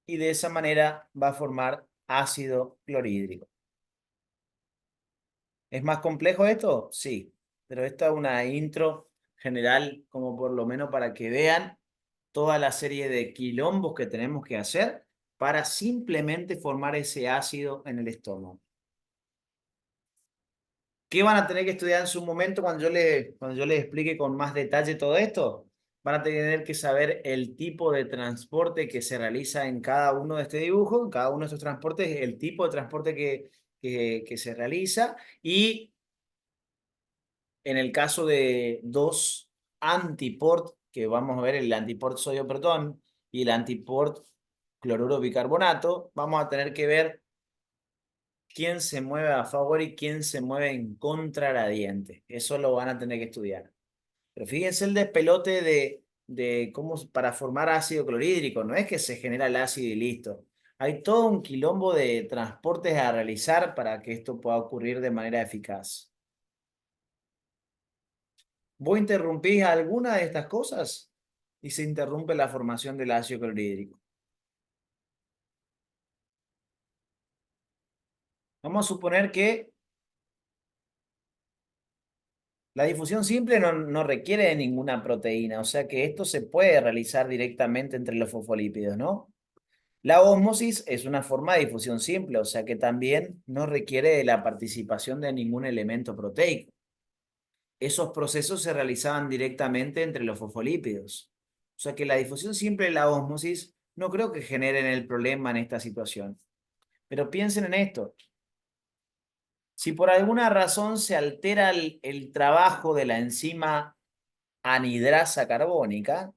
y de esa manera va a formar ácido clorhídrico. ¿Es más complejo esto? Sí, pero esta es una intro general como por lo menos para que vean toda la serie de quilombos que tenemos que hacer para simplemente formar ese ácido en el estómago. ¿Qué van a tener que estudiar en su momento cuando yo les explique con más detalle todo esto? Van a tener que saber el tipo de transporte que se realiza en cada uno de este dibujo, en cada uno de estos transportes, el tipo de transporte que se realiza y en el caso de dos antiport, que vamos a ver el antiport sodio-protón y el antiport cloruro bicarbonato, vamos a tener que ver quién se mueve a favor y quién se mueve en contraradiente. Eso lo van a tener que estudiar. Pero fíjense el despelote de cómo para formar ácido clorhídrico. No es que se genera el ácido y listo. Hay todo un quilombo de transportes a realizar para que esto pueda ocurrir de manera eficaz. ¿Vos interrumpís alguna de estas cosas? Y se interrumpe la formación del ácido clorhídrico. Vamos a suponer que la difusión simple no requiere de ninguna proteína, o sea que esto se puede realizar directamente entre los fosfolípidos, ¿no? La ósmosis es una forma de difusión simple, o sea que también no requiere de la participación de ningún elemento proteico. Esos procesos se realizaban directamente entre los fosfolípidos. O sea que la difusión simple y la ósmosis no creo que generen el problema en esta situación. Pero piensen en esto. Si por alguna razón se altera el trabajo de la enzima anidrasa carbónica,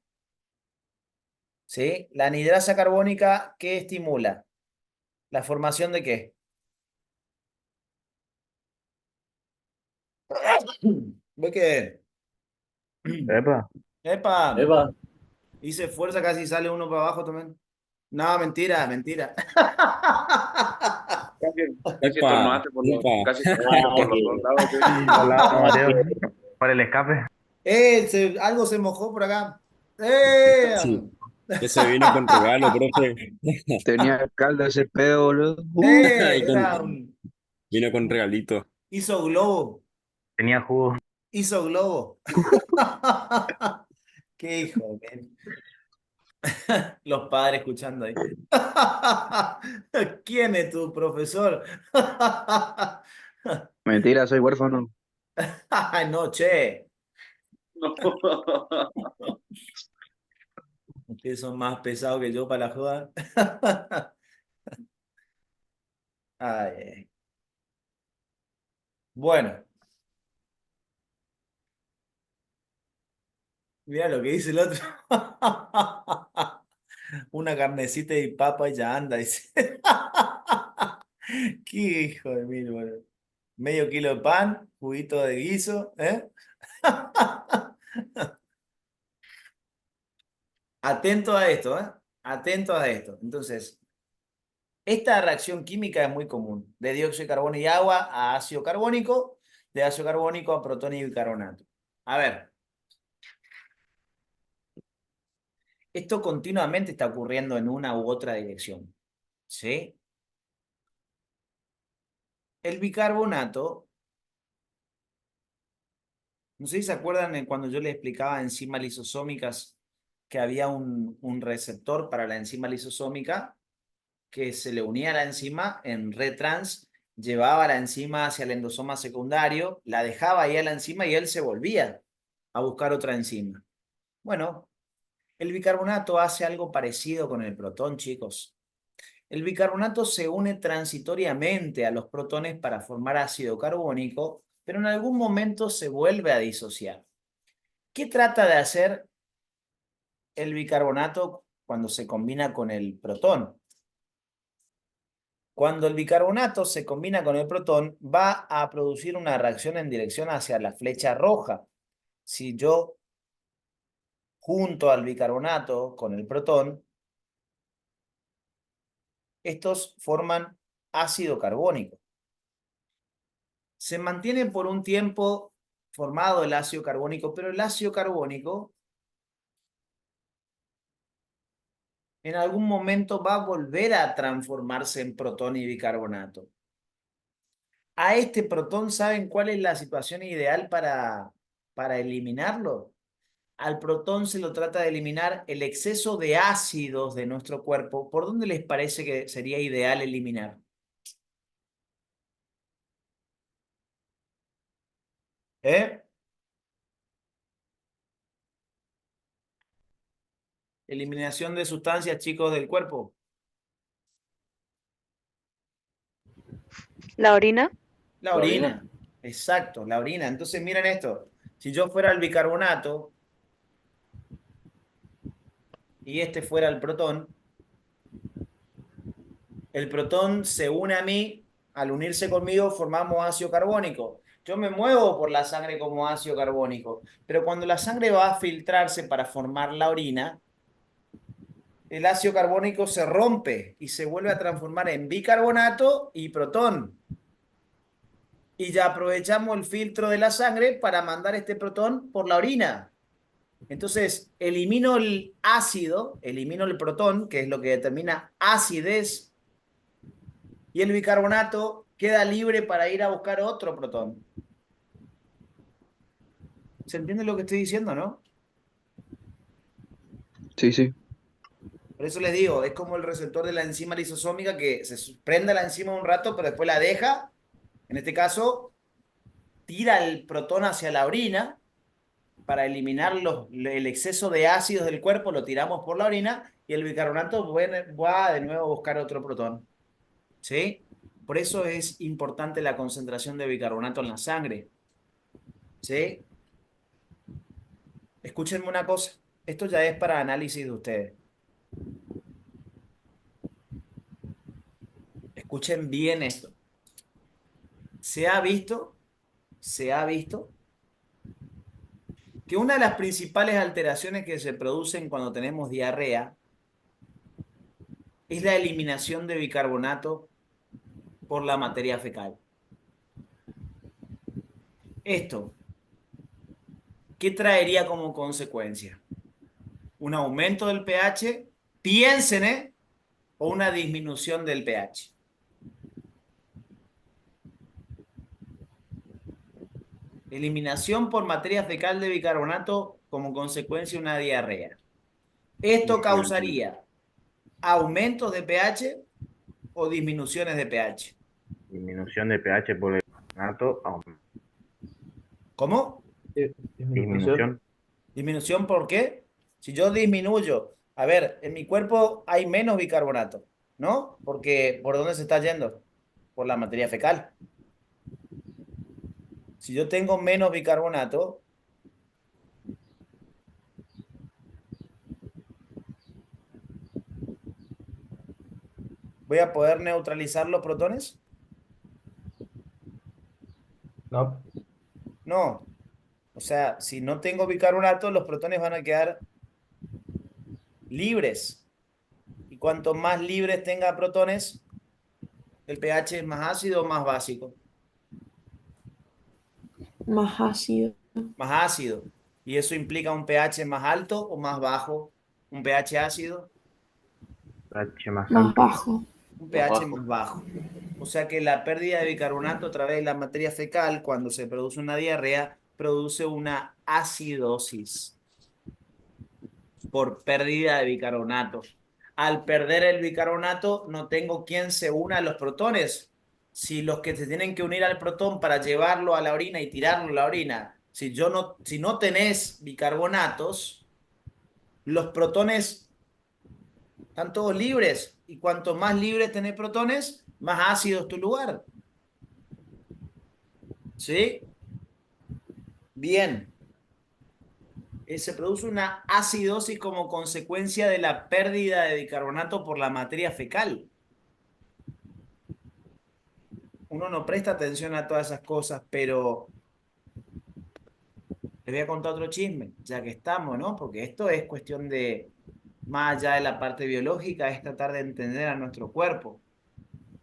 ¿sí? La anidrasa carbónica, ¿qué estimula? ¿La formación de qué? ¿Ve qué? Epa, ¡Epa! Eva, Hice fuerza, casi sale uno para abajo también. No, mentira, mentira. Casi Epa, estornudaste epa. casi estornudaste por los dos lados. hola, Mateo, por el escape. Algo se mojó por acá. ¡Eh! Sí, ya se vino con regalo, profe. Tenía caldo ese pedo, boludo. Y Era vino con regalito. hizo globo. Tenía jugo. Hizo globo. Qué hijo, men. Los padres escuchando ahí. ¿Quién es tu profesor? Mentira, soy huérfano. Ay, no, che. No. Ustedes son más pesados que yo para la joda. Ay, ay. Bueno, mira lo que dice el otro. Una carnecita y papa y ya anda, dice. Qué hijo de mil, boludo. Medio kilo de pan, juguito de guiso, ¿eh? Atento a esto, ¿eh? Atento a esto. Entonces, esta reacción química es muy común. De dióxido de carbono y agua a ácido carbónico, de ácido carbónico a protonio y bicarbonato. A ver, esto continuamente está ocurriendo en una u otra dirección. ¿Sí? El bicarbonato, no sé si se acuerdan de cuando yo les explicaba enzimas lisosómicas que había un receptor para la enzima lisosómica que se le unía a la enzima en retrans, llevaba la enzima hacia el endosoma secundario, la dejaba ahí a la enzima y él se volvía a buscar otra enzima. Bueno, el bicarbonato hace algo parecido con el protón, chicos. El bicarbonato se une transitoriamente a los protones para formar ácido carbónico, pero en algún momento se vuelve a disociar. ¿Qué trata de hacer el bicarbonato cuando se combina con el protón? Cuando el bicarbonato se combina con el protón, va a producir una reacción en dirección hacia la flecha roja. Si yo junto al bicarbonato con el protón, estos forman ácido carbónico. Se mantiene por un tiempo formado el ácido carbónico, pero el ácido carbónico en algún momento va a volver a transformarse en protón y bicarbonato. A este protón, ¿saben cuál es la situación ideal para eliminarlo? Al protón se lo trata de eliminar el exceso de ácidos de nuestro cuerpo. ¿Por dónde les parece que sería ideal eliminar? ¿Eh? Eliminación de sustancias, chicos, del cuerpo. La orina. La orina. Exacto, la orina. Entonces, miren esto. Si yo fuera el bicarbonato y este fuera el protón se une a mí al unirse conmigo formamos ácido carbónico. Yo me muevo por la sangre como ácido carbónico, pero cuando la sangre va a filtrarse para formar la orina, el ácido carbónico se rompe y se vuelve a transformar en bicarbonato y protón. Y ya aprovechamos el filtro de la sangre para mandar este protón por la orina. Entonces, elimino el ácido, elimino el protón, que es lo que determina acidez, y el bicarbonato queda libre para ir a buscar otro protón. ¿Se entiende lo que estoy diciendo, no? Sí, sí. Por eso les digo, es como el receptor de la enzima lisosómica que se prende la enzima un rato, pero después la deja. En este caso, tira el protón hacia la orina para eliminar el exceso de ácidos del cuerpo, lo tiramos por la orina y el bicarbonato va de nuevo a buscar otro protón. ¿Sí? Por eso es importante la concentración de bicarbonato en la sangre. ¿Sí? Escúchenme una cosa. Esto ya es para análisis de ustedes. Escuchen bien esto. Se ha visto que una de las principales alteraciones que se producen cuando tenemos diarrea es la eliminación de bicarbonato por la materia fecal. Esto, ¿qué traería como consecuencia? Un aumento del pH, piensen, o una disminución del pH. Eliminación por materia fecal de bicarbonato como consecuencia de una diarrea. Esto causaría aumentos de pH o disminuciones de pH. Disminución de pH por el carbonato, ¿Cómo? Disminución. ¿Disminución por qué? Si yo disminuyo, a ver, en mi cuerpo hay menos bicarbonato, ¿no? Porque ¿por dónde se está yendo? Por la materia fecal. Si yo tengo menos bicarbonato, ¿voy a poder neutralizar los protones? No. No. O sea, si no tengo bicarbonato, los protones van a quedar libres. Y cuanto más libres tenga protones, el pH es más ácido o más básico. Más ácido. Más ácido. Y eso implica un pH más alto o más bajo. Un pH ácido, pH más Más alto. bajo. un pH bajo. más bajo. O sea que la pérdida de bicarbonato a través de la materia fecal, cuando se produce una diarrea, produce una acidosis por pérdida de bicarbonato. Al perder el bicarbonato, no tengo quien se una a los protones. Si los que se tienen que unir al protón para llevarlo a la orina y tirarlo a la orina, si no tenés bicarbonatos, los protones están todos libres. Y cuanto más libres tenés protones, más ácido es tu lugar. ¿Sí? Bien. Se produce una acidosis como consecuencia de la pérdida de bicarbonato por la materia fecal. Uno no presta atención a todas esas cosas, pero les voy a contar otro chisme, ya que estamos, ¿no? Porque esto es cuestión de, más allá de la parte biológica, es tratar de entender a nuestro cuerpo.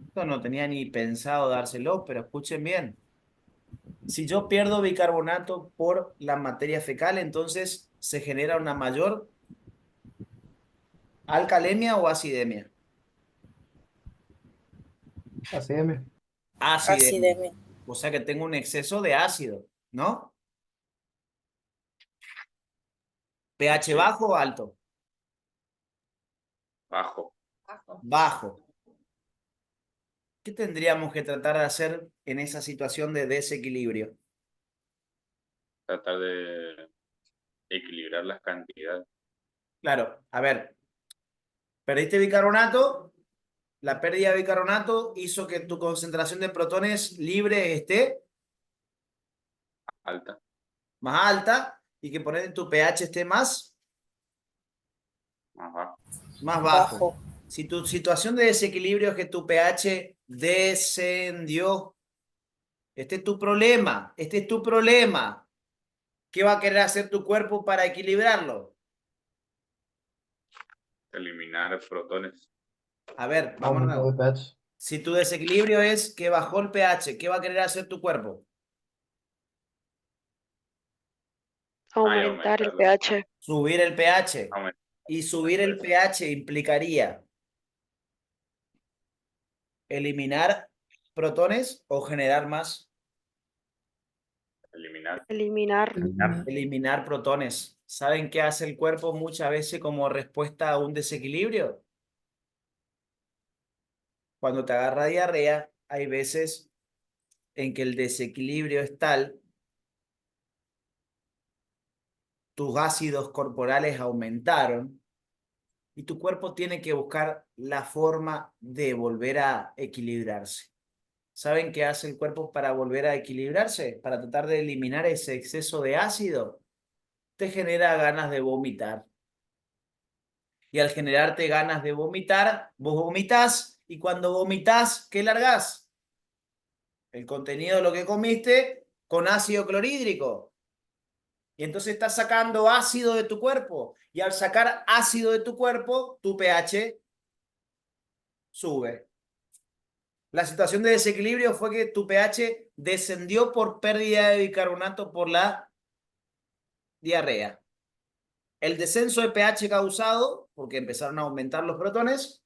Esto no tenía ni pensado dárselo, pero escuchen bien. Si yo pierdo bicarbonato por la materia fecal, entonces se genera una mayor alcalemia o acidemia. ACM. Acidemia. O sea que tengo un exceso de ácido, ¿no? pH bajo o alto. Bajo. Bajo. ¿Qué tendríamos que tratar de hacer en esa situación de desequilibrio? Tratar de equilibrar las cantidades. Claro, a ver, perdiste bicarbonato, la pérdida de bicarbonato hizo que tu concentración de protones libres esté Alta. más alta y que por ende tu pH esté más Más bajo. bajo. Si tu situación de desequilibrio es que tu pH descendió. Este es tu problema. Este es tu problema. ¿Qué va a querer hacer tu cuerpo para equilibrarlo? Eliminar protones. A ver, vamos de Aumento de nuevo. pH. Si tu desequilibrio es que bajó el pH, ¿qué va a querer hacer tu cuerpo? Aumentar el aumentarlo. pH. Subir el pH. Aumentar. Y subir el pH implicaría eliminar protones o generar más. Eliminar. Eliminar. Eliminar protones. ¿Saben qué hace el cuerpo muchas veces como respuesta a un desequilibrio? Cuando te agarra diarrea, hay veces en que el desequilibrio es tal, tus ácidos corporales aumentaron y tu cuerpo tiene que buscar la forma de volver a equilibrarse. ¿Saben qué hace el cuerpo para volver a equilibrarse? Para tratar de eliminar ese exceso de ácido. Te genera ganas de vomitar. Y al generarte ganas de vomitar, vos vomitás y cuando vomitás, ¿qué largás? El contenido de lo que comiste con ácido clorhídrico. Y entonces estás sacando ácido de tu cuerpo. Y al sacar ácido de tu cuerpo, tu pH sube. La situación de desequilibrio fue que tu pH descendió por pérdida de bicarbonato por la diarrea. El descenso de pH causado, porque empezaron a aumentar los protones,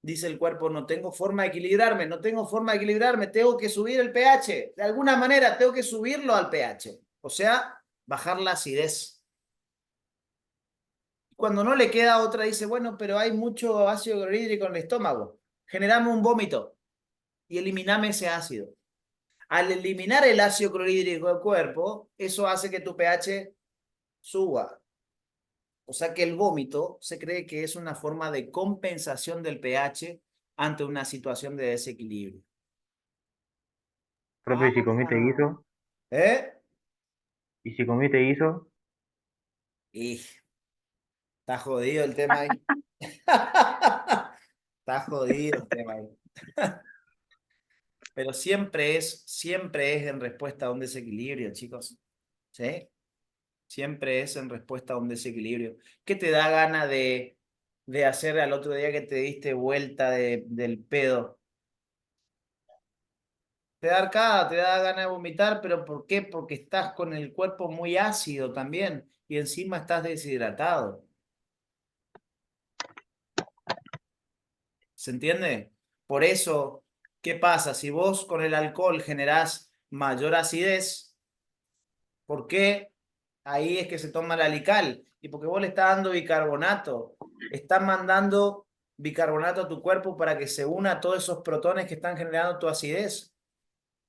dice el cuerpo, no tengo forma de equilibrarme, no tengo forma de equilibrarme, tengo que subir el pH. De alguna manera tengo que subirlo al pH. O sea, bajar la acidez. Cuando no le queda otra, dice, bueno, pero hay mucho ácido clorhídrico en el estómago. Generame un vómito y eliminame ese ácido. Al eliminar el ácido clorhídrico del cuerpo, eso hace que tu pH suba. O sea que el vómito se cree que es una forma de compensación del pH ante una situación de desequilibrio. Profe, ¿y si comiste guiso? ¿Eh? ¿Y si comiste guiso? Y está jodido el tema ahí. Está jodido el tema ahí. Pero siempre es en respuesta a un desequilibrio, chicos. ¿Sí? Siempre es en respuesta a un desequilibrio. ¿Qué te da gana de hacer al otro día que te diste vuelta del pedo? Te da arcada, te da ganas de vomitar, pero ¿por qué? Porque estás con el cuerpo muy ácido también y encima estás deshidratado. ¿Se entiende? Por eso, ¿qué pasa? Si vos con el alcohol generás mayor acidez, ¿por qué? Ahí es que se toma el alical. Y porque vos le estás dando bicarbonato. Estás mandando bicarbonato a tu cuerpo para que se una a todos esos protones que están generando tu acidez.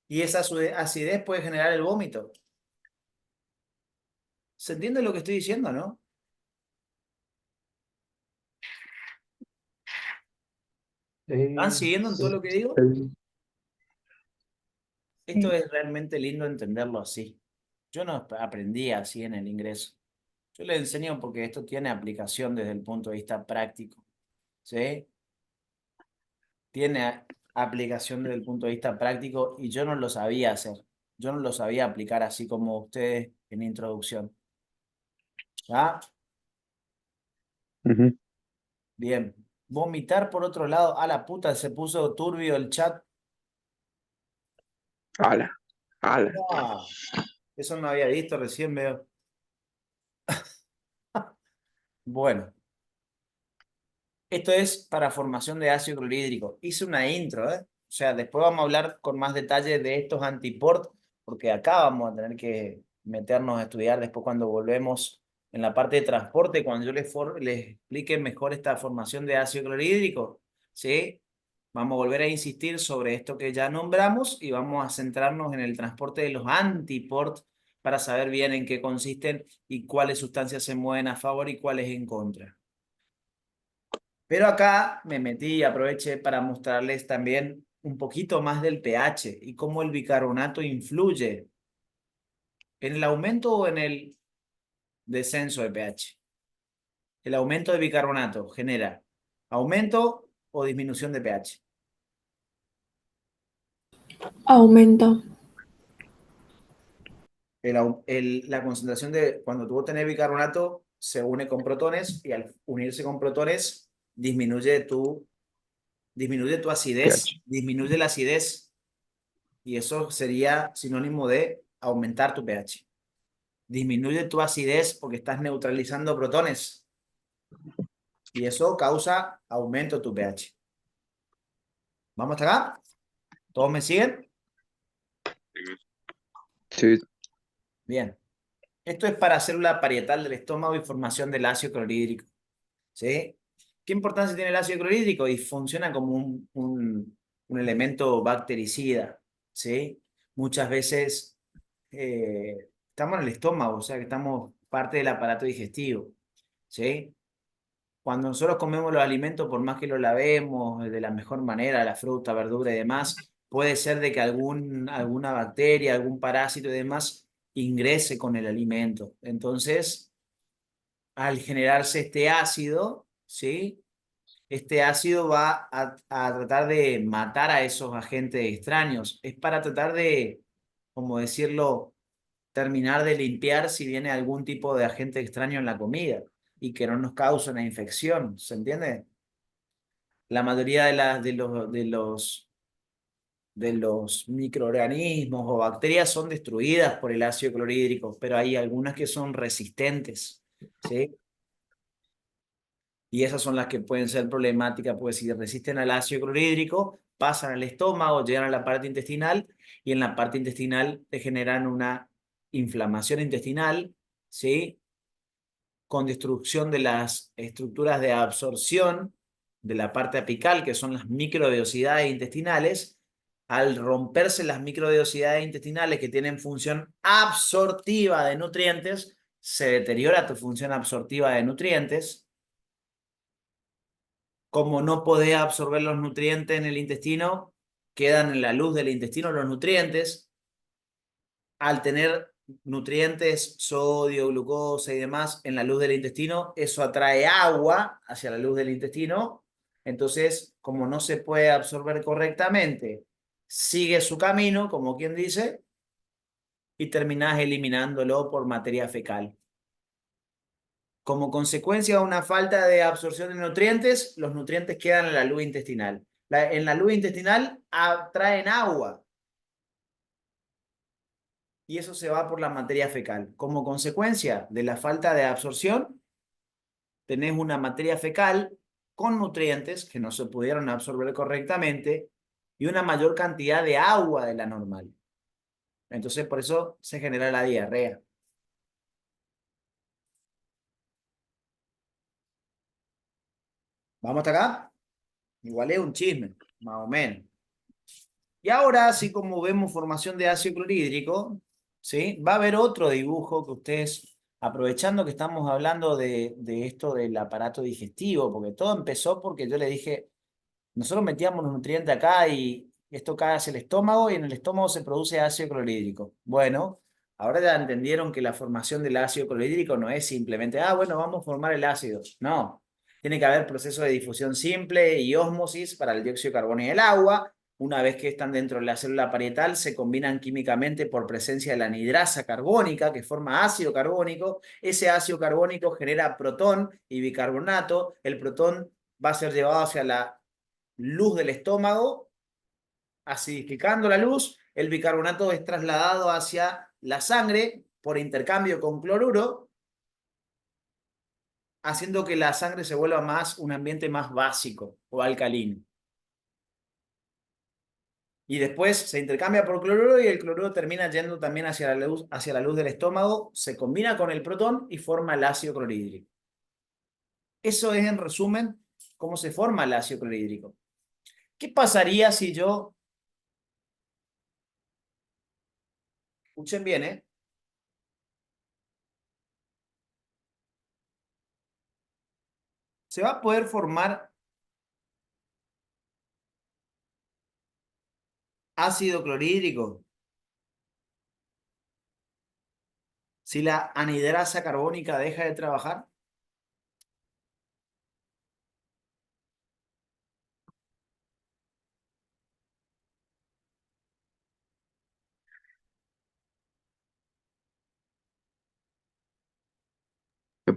Y esa acidez puede generar el vómito. ¿Se entiende lo que estoy diciendo, no? ¿Están siguiendo en todo lo que digo? Esto es realmente lindo entenderlo así. Yo no aprendí así en el ingreso. Yo le enseño porque esto tiene aplicación desde el punto de vista práctico. ¿Sí? Tiene aplicación desde el punto de vista práctico y yo no lo sabía hacer. Yo no lo sabía aplicar así como ustedes en introducción. ¿Ah? Ujú. Bien. Vomitar por otro lado. A la puta, se puso turbio el chat. Ala, ala. Ah, eso no había visto, recién veo. Bueno, esto es para formación de ácido clorhídrico. Hice una intro, ¿eh? O sea, después vamos a hablar con más detalle de estos antiport, porque acá vamos a tener que meternos a estudiar después cuando volvemos en la parte de transporte, cuando yo les explique mejor esta formación de ácido clorhídrico, ¿sí? Vamos a volver a insistir sobre esto que ya nombramos y vamos a centrarnos en el transporte de los antiport para saber bien en qué consisten y cuáles sustancias se mueven a favor y cuáles en contra. Pero acá me metí y aproveché para mostrarles también un poquito más del pH y cómo el bicarbonato influye en el aumento o en el descenso de pH. El aumento de bicarbonato genera aumento o disminución de pH. Aumenta. La concentración de, cuando tú tenés bicarbonato, se une con protones y al unirse con protones disminuye tu acidez, pH. disminuye la acidez y eso sería sinónimo de aumentar tu pH. Disminuye tu acidez porque estás neutralizando protones y eso causa aumento de tu pH. ¿Vamos hasta acá? ¿Todos me siguen? Sí, Bien. Esto es para célula parietal del estómago y formación del ácido clorhídrico. ¿Sí? ¿Qué importancia tiene el ácido clorhídrico? Y funciona como un elemento bactericida. ¿Sí? Muchas veces estamos en el estómago, o sea que estamos parte del aparato digestivo. ¿Sí? Cuando nosotros comemos los alimentos, por más que los lavemos de la mejor manera, la fruta, verdura y demás, puede ser de que alguna bacteria, algún parásito y demás ingrese con el alimento. Entonces, al generarse este ácido, ¿sí? Este ácido va a tratar de matar a esos agentes extraños. Es para tratar de, como decirlo, terminar de limpiar si viene algún tipo de agente extraño en la comida y que no nos cause una infección, ¿se entiende? La mayoría de los microorganismos o bacterias son destruidas por el ácido clorhídrico, pero hay algunas que son resistentes, ¿sí? Y esas son las que pueden ser problemáticas, pues si resisten al ácido clorhídrico, pasan al estómago, llegan a la parte intestinal y en la parte intestinal te generan una inflamación intestinal, ¿sí? Con destrucción de las estructuras de absorción de la parte apical, que son las microvenosidades intestinales. Al romperse las microvenosidades intestinales que tienen función absortiva de nutrientes, se deteriora tu función absortiva de nutrientes. Como no podés absorber los nutrientes en el intestino, quedan en la luz del intestino los nutrientes. Al tener nutrientes, sodio, glucosa y demás en la luz del intestino, eso atrae agua hacia la luz del intestino. Entonces, como no se puede absorber correctamente, sigue su camino, como quien dice, y terminás eliminándolo por materia fecal. Como consecuencia de una falta de absorción de nutrientes, los nutrientes quedan en la luz intestinal. En la luz intestinal atraen agua y eso se va por la materia fecal. Como consecuencia de la falta de absorción, tenés una materia fecal con nutrientes que no se pudieron absorber correctamente y una mayor cantidad de agua de la normal. Entonces, por eso se genera la diarrea. ¿Vamos hasta acá? Igual es un chisme, más o menos. Y ahora, así como vemos formación de ácido clorhídrico, ¿sí? Va a haber otro dibujo que ustedes, aprovechando que estamos hablando de esto del aparato digestivo, porque todo empezó porque yo le dije, nosotros metíamos los nutrientes acá y esto cae hacia el estómago y en el estómago se produce ácido clorhídrico. Bueno, ahora ya entendieron que la formación del ácido clorhídrico no es simplemente, bueno, vamos a formar el ácido. No, tiene que haber proceso de difusión simple y ósmosis para el dióxido de carbono y el agua. Una vez que están dentro de la célula parietal, se combinan químicamente por presencia de la anhidrasa carbónica, que forma ácido carbónico. Ese ácido carbónico genera protón y bicarbonato. El protón va a ser llevado hacia la luz del estómago, acidificando la luz. El bicarbonato es trasladado hacia la sangre por intercambio con cloruro, haciendo que la sangre se vuelva más un ambiente más básico o alcalino. Y después se intercambia por cloruro y el cloruro termina yendo también hacia la luz del estómago, se combina con el protón y forma el ácido clorhídrico. Eso es en resumen cómo se forma el ácido clorhídrico. ¿Qué pasaría si yo, escuchen bien, se va a poder formar ácido clorhídrico si la anhidrasa carbónica deja de trabajar?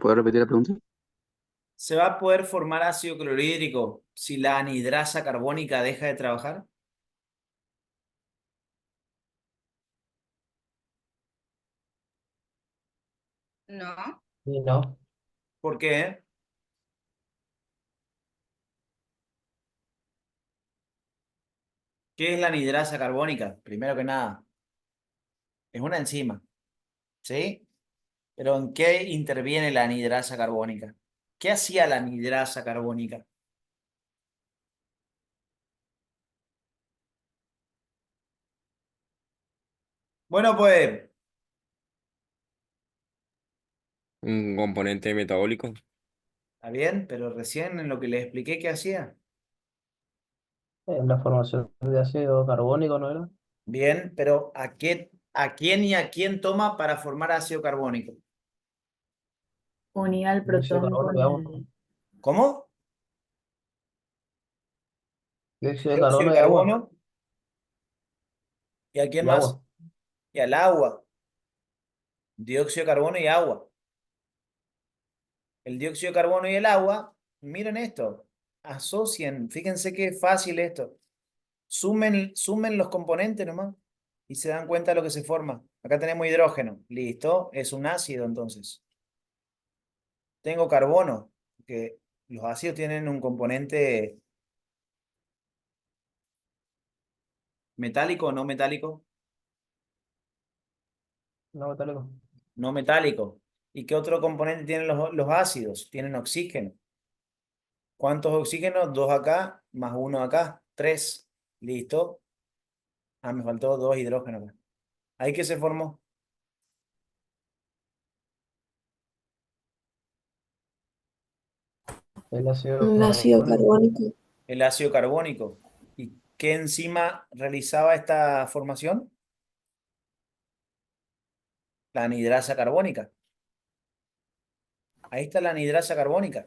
puedes repetir la pregunta? ¿Se va a poder formar ácido clorhídrico si la anhidrasa carbónica deja de trabajar? No. Y no. ¿Por qué? ¿Qué es la anhidrasa carbónica? Primero que nada, es una enzima, ¿sí? Pero ¿en qué interviene la anhidrasa carbónica? ¿Qué hacía la anhidrasa carbónica? Bueno, pues, Un componente metabólico. está bien, pero recién en lo que les expliqué qué hacía. La formación de ácido carbónico, ¿no era? Bien, pero a quién y a quién toma para formar ácido carbónico? Unía el Dióxido de protón carbono con y agua. ¿Cómo? Dióxido de Dióxido carbono de y agua. carbono. ¿Y a quién Y más? agua. Y al agua. Dióxido de carbono y agua. El dióxido de carbono y el agua, miren esto, asocien, fíjense qué fácil esto. Sumen los componentes nomás y se dan cuenta de lo que se forma. Acá tenemos hidrógeno, listo, es un ácido entonces. Tengo carbono, que los ácidos tienen un componente metálico o no metálico, No metálico. no metálico. ¿Y qué otro componente tienen los ácidos? Tienen oxígeno. ¿Cuántos oxígenos? Dos acá, más uno acá, tres. Listo. Ah, me faltó dos hidrógenos acá. ¿Ahí qué se formó? El ácido Un ácido carbónico. carbónico. El ácido carbónico. ¿Y qué enzima realizaba esta formación? La anhidrasa carbónica. Ahí está la anhidrasa carbónica.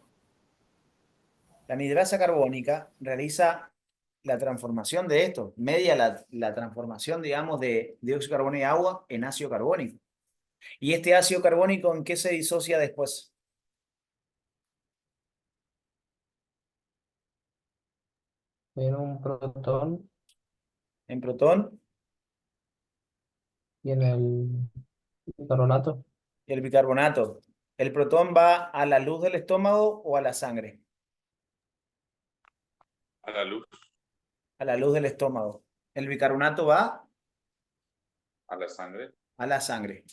La anhidrasa carbónica realiza la transformación de esto, media la transformación, digamos, de dióxido de carbono y agua en ácido carbónico. ¿Y este ácido carbónico en qué se disocia después? Tiene un protón En protón y en el carbonato. y el bicarbonato. ¿El protón va a la luz del estómago o a la sangre? A la luz, A la luz del estómago. El bicarbonato va a la sangre. a la sangre.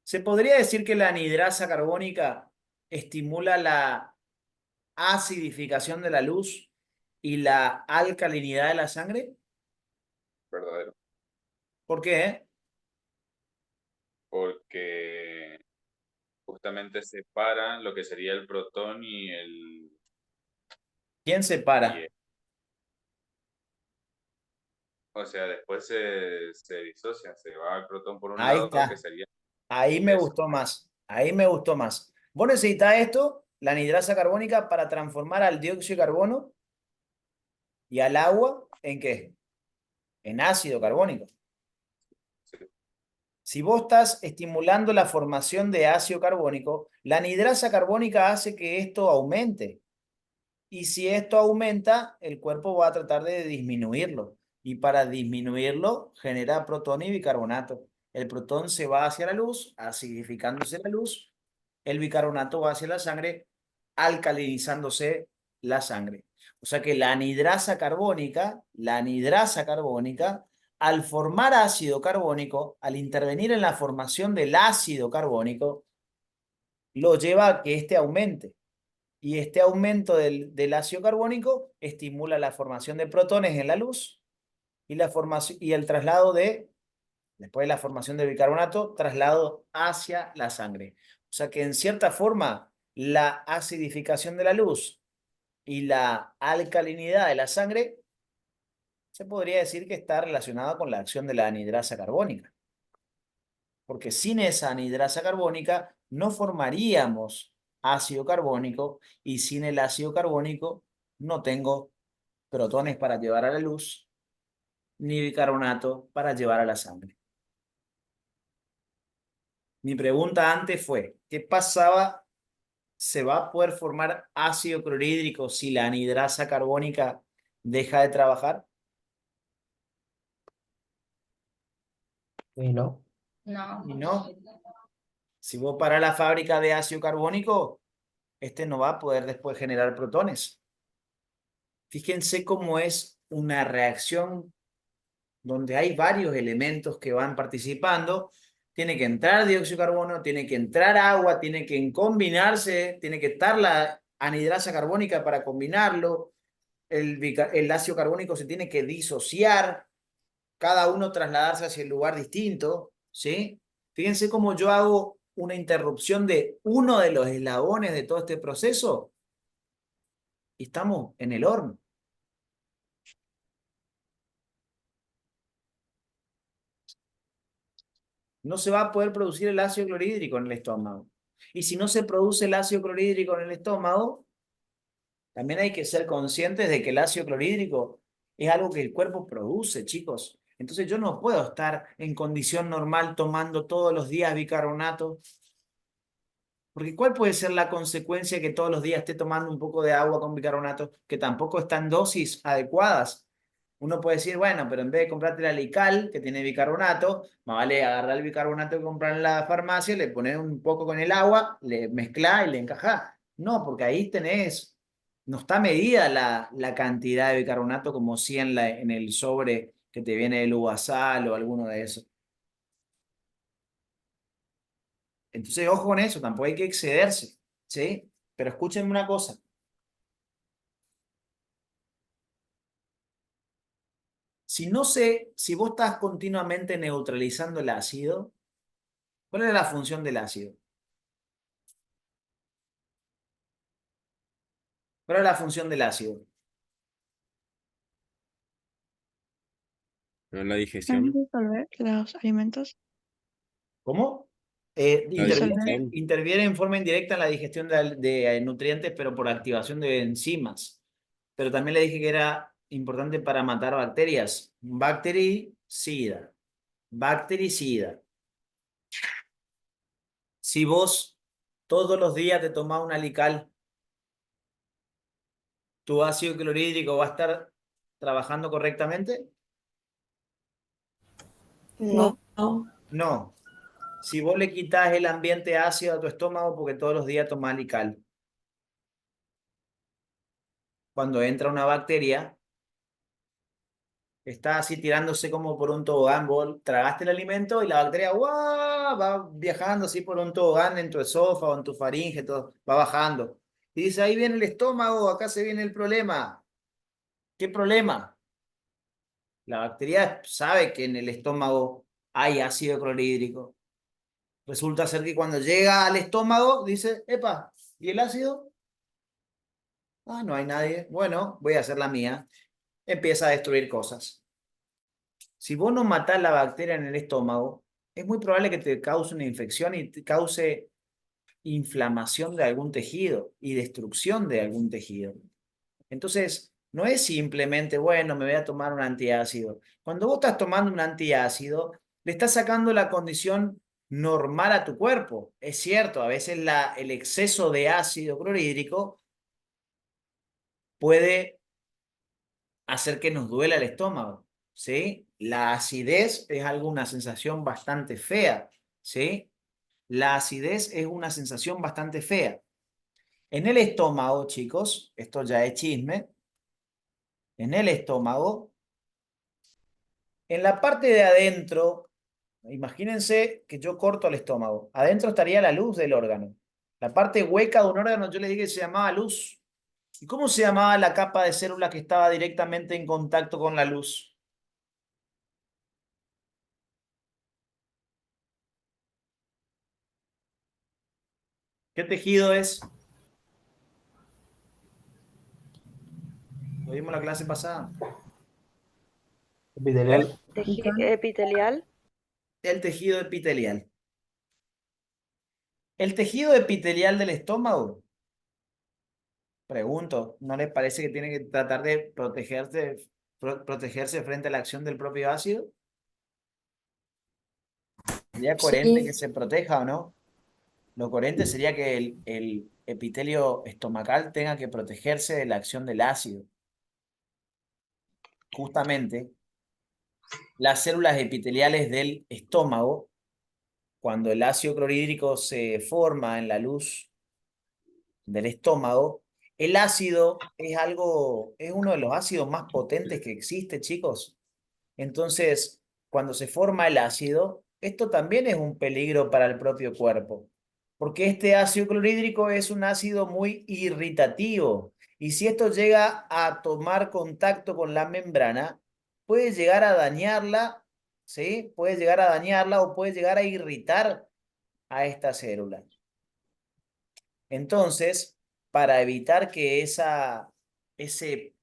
¿Se podría decir que la anhidrasa carbónica estimula la acidificación de la luz y la alcalinidad de la sangre? Verdadero. ¿Por qué? Porque justamente separan lo que sería el protón ¿Quién y separa? el- o sea, después se disocia, se va el protón por un Ahí lado, que está. sería Ahí me eso. gustó más. Ahí me gustó más. Vos necesitas esto, la anhidrasa carbónica, para transformar al dióxido de carbono y al agua ¿en qué? En ácido carbónico. Sí, Si vos estás estimulando la formación de ácido carbónico, la anhidrasa carbónica hace que esto aumente. Y si esto aumenta, el cuerpo va a tratar de disminuirlo. Y para disminuirlo, genera protón y bicarbonato. El protón se va hacia la luz, acidificándose la luz. El bicarbonato va hacia la sangre, alcalinizándose la sangre. O sea que la anhidrasa carbónica, al formar ácido carbónico, al intervenir en la formación del ácido carbónico, lo lleva a que éste aumente. Y este aumento del ácido carbónico estimula la formación de protones en la luz y, y el traslado después de la formación de bicarbonato, traslado hacia la sangre. O sea que en cierta forma, la acidificación de la luz y la alcalinidad de la sangre se podría decir que está relacionada con la acción de la anhidrasa carbónica. Porque sin esa anhidrasa carbónica no formaríamos ácido carbónico y sin el ácido carbónico no tengo protones para llevar a la luz ni bicarbonato para llevar a la sangre. Mi pregunta antes fue, ¿qué pasaba? ¿Se va a poder formar ácido clorhídrico si la anhidrasa carbónica deja de trabajar? Y no. No. Y no. Si vos parás la fábrica de ácido carbónico, este no va a poder después generar protones. Fíjense cómo es una reacción donde hay varios elementos que van participando. Tiene que entrar dióxido de carbono, tiene que entrar agua, tiene que combinarse, tiene que estar la anhidrasa carbónica para combinarlo. El ácido carbónico se tiene que disociar, cada uno trasladarse hacia el lugar distinto, ¿sí? Fíjense cómo yo hago una interrupción de uno de los eslabones de todo este proceso y estamos en el horno. No se va a poder producir el ácido clorhídrico en el estómago. Y si no se produce el ácido clorhídrico en el estómago, también hay que ser conscientes de que el ácido clorhídrico es algo que el cuerpo produce, chicos. Entonces yo no puedo estar en condición normal tomando todos los días bicarbonato. Porque ¿cuál puede ser la consecuencia que todos los días esté tomando un poco de agua con bicarbonato que tampoco está en dosis adecuadas? Uno puede decir, bueno, pero en vez de comprarte la Lical, que tiene bicarbonato, más vale agarrar el bicarbonato que comprar en la farmacia, le pones un poco con el agua, le mezclás y le encajás. No, porque ahí tenés, no está medida la cantidad de bicarbonato como si en el sobre que te viene el Uvasal o alguno de esos. Entonces, ojo con eso, tampoco hay que excederse, ¿sí? Pero escúchenme una cosa. Si vos estás continuamente neutralizando el ácido, ¿cuál es la función del ácido? ¿Cuál es la función del ácido? ¿No es la ¿Pueden digestión? disolver los alimentos? ¿Cómo? La Disolver. digestión. Interviene en forma indirecta en la digestión de nutrientes, pero por activación de enzimas. Pero también le dije que era importante para matar bacterias. Bactericida. Bactericida. Si vos todos los días te tomás una Lical, ¿tu ácido clorhídrico va a estar trabajando correctamente? No, no. No. Si vos le quitas el ambiente ácido a tu estómago porque todos los días tomás Lical, cuando entra una bacteria, está así tirándose como por un tobogán. Vos tragaste el alimento y la bacteria ¡guau! Va viajando así por un tobogán en tu esófago, en tu faringe, todo, va bajando. Y dice, ahí viene el estómago, acá se viene el problema. ¿Qué problema? La bacteria sabe que en el estómago hay ácido clorhídrico. Resulta ser que cuando llega al estómago dice, epa, ¿y el ácido? Ah, no hay nadie. Bueno, voy a hacer la mía. Empieza a destruir cosas. Si vos no matás la bacteria en el estómago, es muy probable que te cause una infección y te cause inflamación de algún tejido y destrucción de algún tejido. Entonces, no es simplemente, bueno, me voy a tomar un antiácido. Cuando vos estás tomando un antiácido, le estás sacando la condición normal a tu cuerpo. Es cierto, a veces el exceso de ácido clorhídrico puede hacer que nos duela el estómago, ¿sí? La acidez es una sensación bastante fea, ¿sí? La acidez es una sensación bastante fea. En el estómago, chicos, esto ya es chisme, en el estómago, en la parte de adentro, imagínense que yo corto el estómago, adentro estaría la luz del órgano. La parte hueca de un órgano yo les dije que se llamaba luz. ¿Y cómo se llamaba la capa de células que estaba directamente en contacto con la luz? ¿Qué tejido es? Lo vimos la clase pasada. Epitelial. Epitelial. El tejido epitelial. El tejido epitelial del estómago, pregunto, ¿no les parece que tiene que tratar de protegerse frente a la acción del propio ácido? ¿Sería coherente que Sí, se proteja o no? Lo coherente sería que el epitelio estomacal tenga que protegerse de la acción del ácido. Justamente, las células epiteliales del estómago, cuando el ácido clorhídrico se forma en la luz del estómago, el ácido es uno de los ácidos más potentes que existe, chicos. Entonces, cuando se forma el ácido, esto también es un peligro para el propio cuerpo, porque este ácido clorhídrico es un ácido muy irritativo, y si esto llega a tomar contacto con la membrana, puede llegar a dañarla, ¿sí? Puede llegar a dañarla o puede llegar a irritar a esta célula. Entonces, para evitar que ese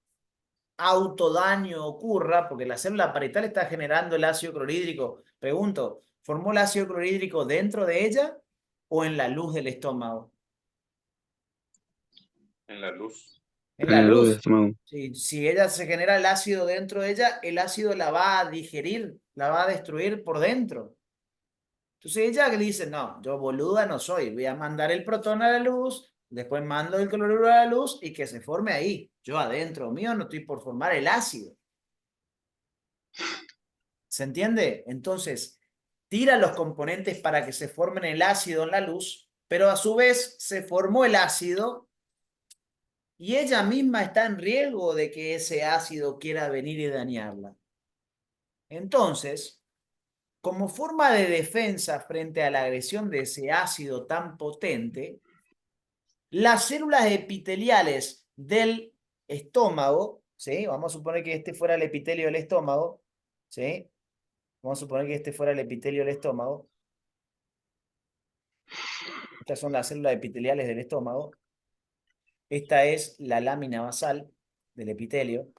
autodaño ocurra, porque la célula parietal está generando el ácido clorhídrico. Pregunto, ¿formó el ácido clorhídrico dentro de ella o en la luz del estómago? En la luz. En En la la luz del luz. estómago. Si ella se genera el ácido dentro de ella, el ácido la va a digerir, la va a destruir por dentro. Entonces ella le dice, no, yo boluda no soy, voy a mandar el protón a la luz, después mando el cloruro a la luz y que se forme ahí. Yo adentro mío no estoy por formar el ácido. ¿Se entiende? Entonces, tira los componentes para que se formen el ácido en la luz, pero a su vez se formó el ácido y ella misma está en riesgo de que ese ácido quiera venir y dañarla. Entonces, como forma de defensa frente a la agresión de ese ácido tan potente, las células epiteliales del estómago, ¿sí? Vamos a suponer que este fuera el epitelio del estómago, ¿sí? Vamos a suponer que este fuera el epitelio del estómago. Estas son las células epiteliales del estómago. Esta es la lámina basal del epitelio.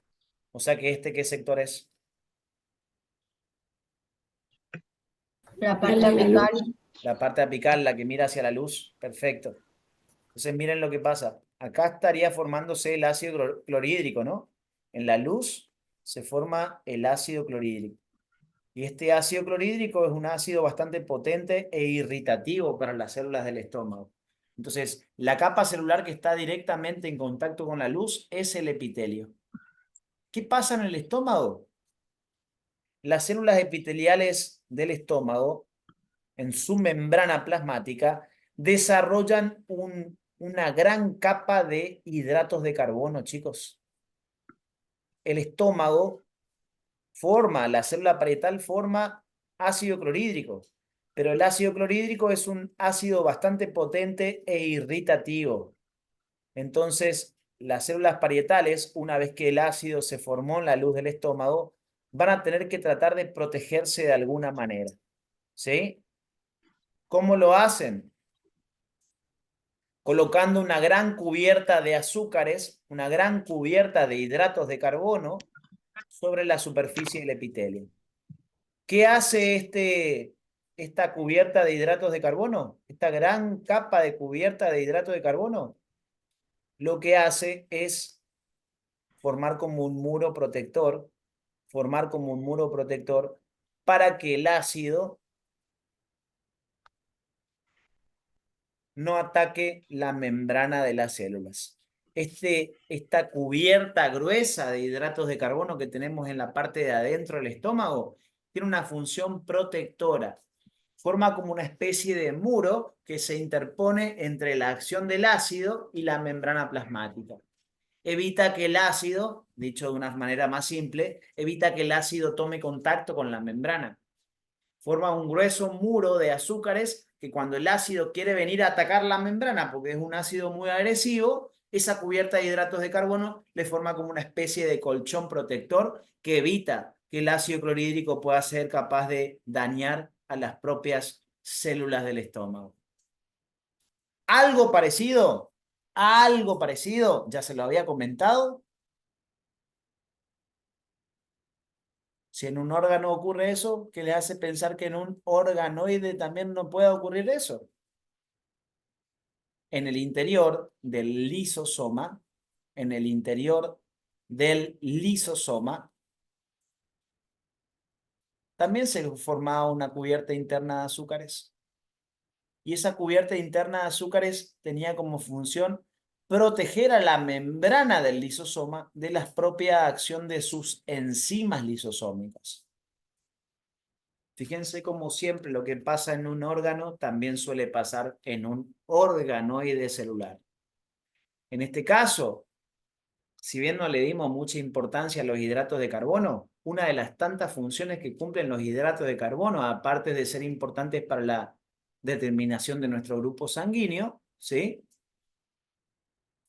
O sea que ¿qué sector es? La El parte de la apical. luz. La parte apical, la que mira hacia la luz. Perfecto. Entonces miren lo que pasa. Acá estaría formándose el ácido clorhídrico, ¿no? En la luz se forma el ácido clorhídrico. Y este ácido clorhídrico es un ácido bastante potente e irritativo para las células del estómago. Entonces, la capa celular que está directamente en contacto con la luz es el epitelio. ¿Qué pasa en el estómago? Las células epiteliales del estómago, en su membrana plasmática, desarrollan una gran capa de hidratos de carbono, chicos. El estómago la célula parietal forma ácido clorhídrico, pero el ácido clorhídrico es un ácido bastante potente e irritativo. Entonces, las células parietales, una vez que el ácido se formó en la luz del estómago, van a tener que tratar de protegerse de alguna manera. ¿Sí? ¿Cómo lo hacen? Colocando una gran cubierta de azúcares, una gran cubierta de hidratos de carbono sobre la superficie del epitelio. ¿Qué hace esta cubierta de hidratos de carbono? Esta gran capa de cubierta de hidratos de carbono, lo que hace es formar como un muro protector, para que el ácido no ataque la membrana de las células. Esta cubierta gruesa de hidratos de carbono que tenemos en la parte de adentro del estómago tiene una función protectora. Forma como una especie de muro que se interpone entre la acción del ácido y la membrana plasmática. Evita que el ácido, dicho de una manera más simple, evita que el ácido tome contacto con la membrana. Forma un grueso muro de azúcares que cuando el ácido quiere venir a atacar la membrana, porque es un ácido muy agresivo, esa cubierta de hidratos de carbono le forma como una especie de colchón protector que evita que el ácido clorhídrico pueda ser capaz de dañar a las propias células del estómago. Algo parecido, ya se lo había comentado. Si en un órgano ocurre eso, ¿qué les hace pensar que en un organoide también no pueda ocurrir eso? En el interior del lisosoma, también se formaba una cubierta interna de azúcares. Y esa cubierta interna de azúcares tenía como función proteger a la membrana del lisosoma de la propia acción de sus enzimas lisosómicas. Fíjense como siempre lo que pasa en un órgano también suele pasar en un organoide celular. En este caso, si bien no le dimos mucha importancia a los hidratos de carbono, una de las tantas funciones que cumplen los hidratos de carbono, aparte de ser importantes para la determinación de nuestro grupo sanguíneo, ¿sí?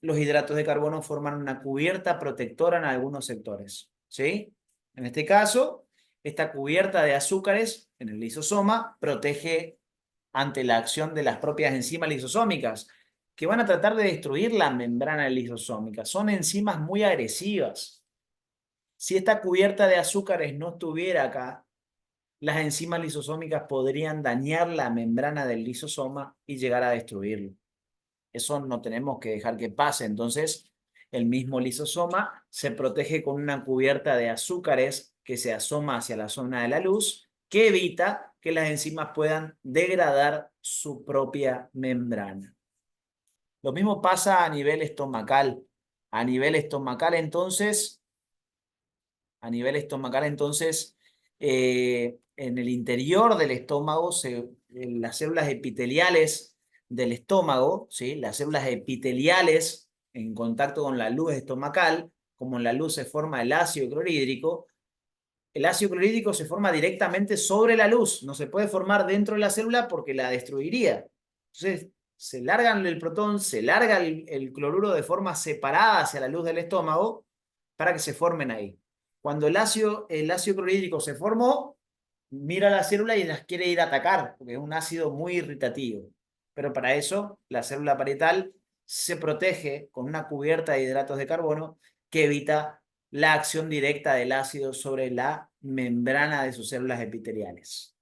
Los hidratos de carbono forman una cubierta protectora en algunos sectores, ¿sí? En este caso, esta cubierta de azúcares en el lisosoma protege ante la acción de las propias enzimas lisosómicas, que van a tratar de destruir la membrana lisosómica. Son enzimas muy agresivas. Si esta cubierta de azúcares no estuviera acá, las enzimas lisosómicas podrían dañar la membrana del lisosoma y llegar a destruirlo. Eso no tenemos que dejar que pase. Entonces, el mismo lisosoma se protege con una cubierta de azúcares que se asoma hacia la zona de la luz, que evita que las enzimas puedan degradar su propia membrana. Lo mismo pasa a nivel estomacal. A nivel estomacal, entonces, en el interior del estómago, las células epiteliales del estómago, ¿sí? Las células epiteliales en contacto con la luz estomacal, como en la luz se forma el ácido clorhídrico, el ácido clorhídrico se forma directamente sobre la luz, no se puede formar dentro de la célula porque la destruiría. Entonces, se largan el protón, se larga el cloruro de forma separada hacia la luz del estómago para que se formen ahí. Cuando el ácido clorhídrico se formó, mira la célula y las quiere ir a atacar, porque es un ácido muy irritativo. Pero para eso, la célula parietal se protege con una cubierta de hidratos de carbono que evita la acción directa del ácido sobre la membrana de sus células epiteliales.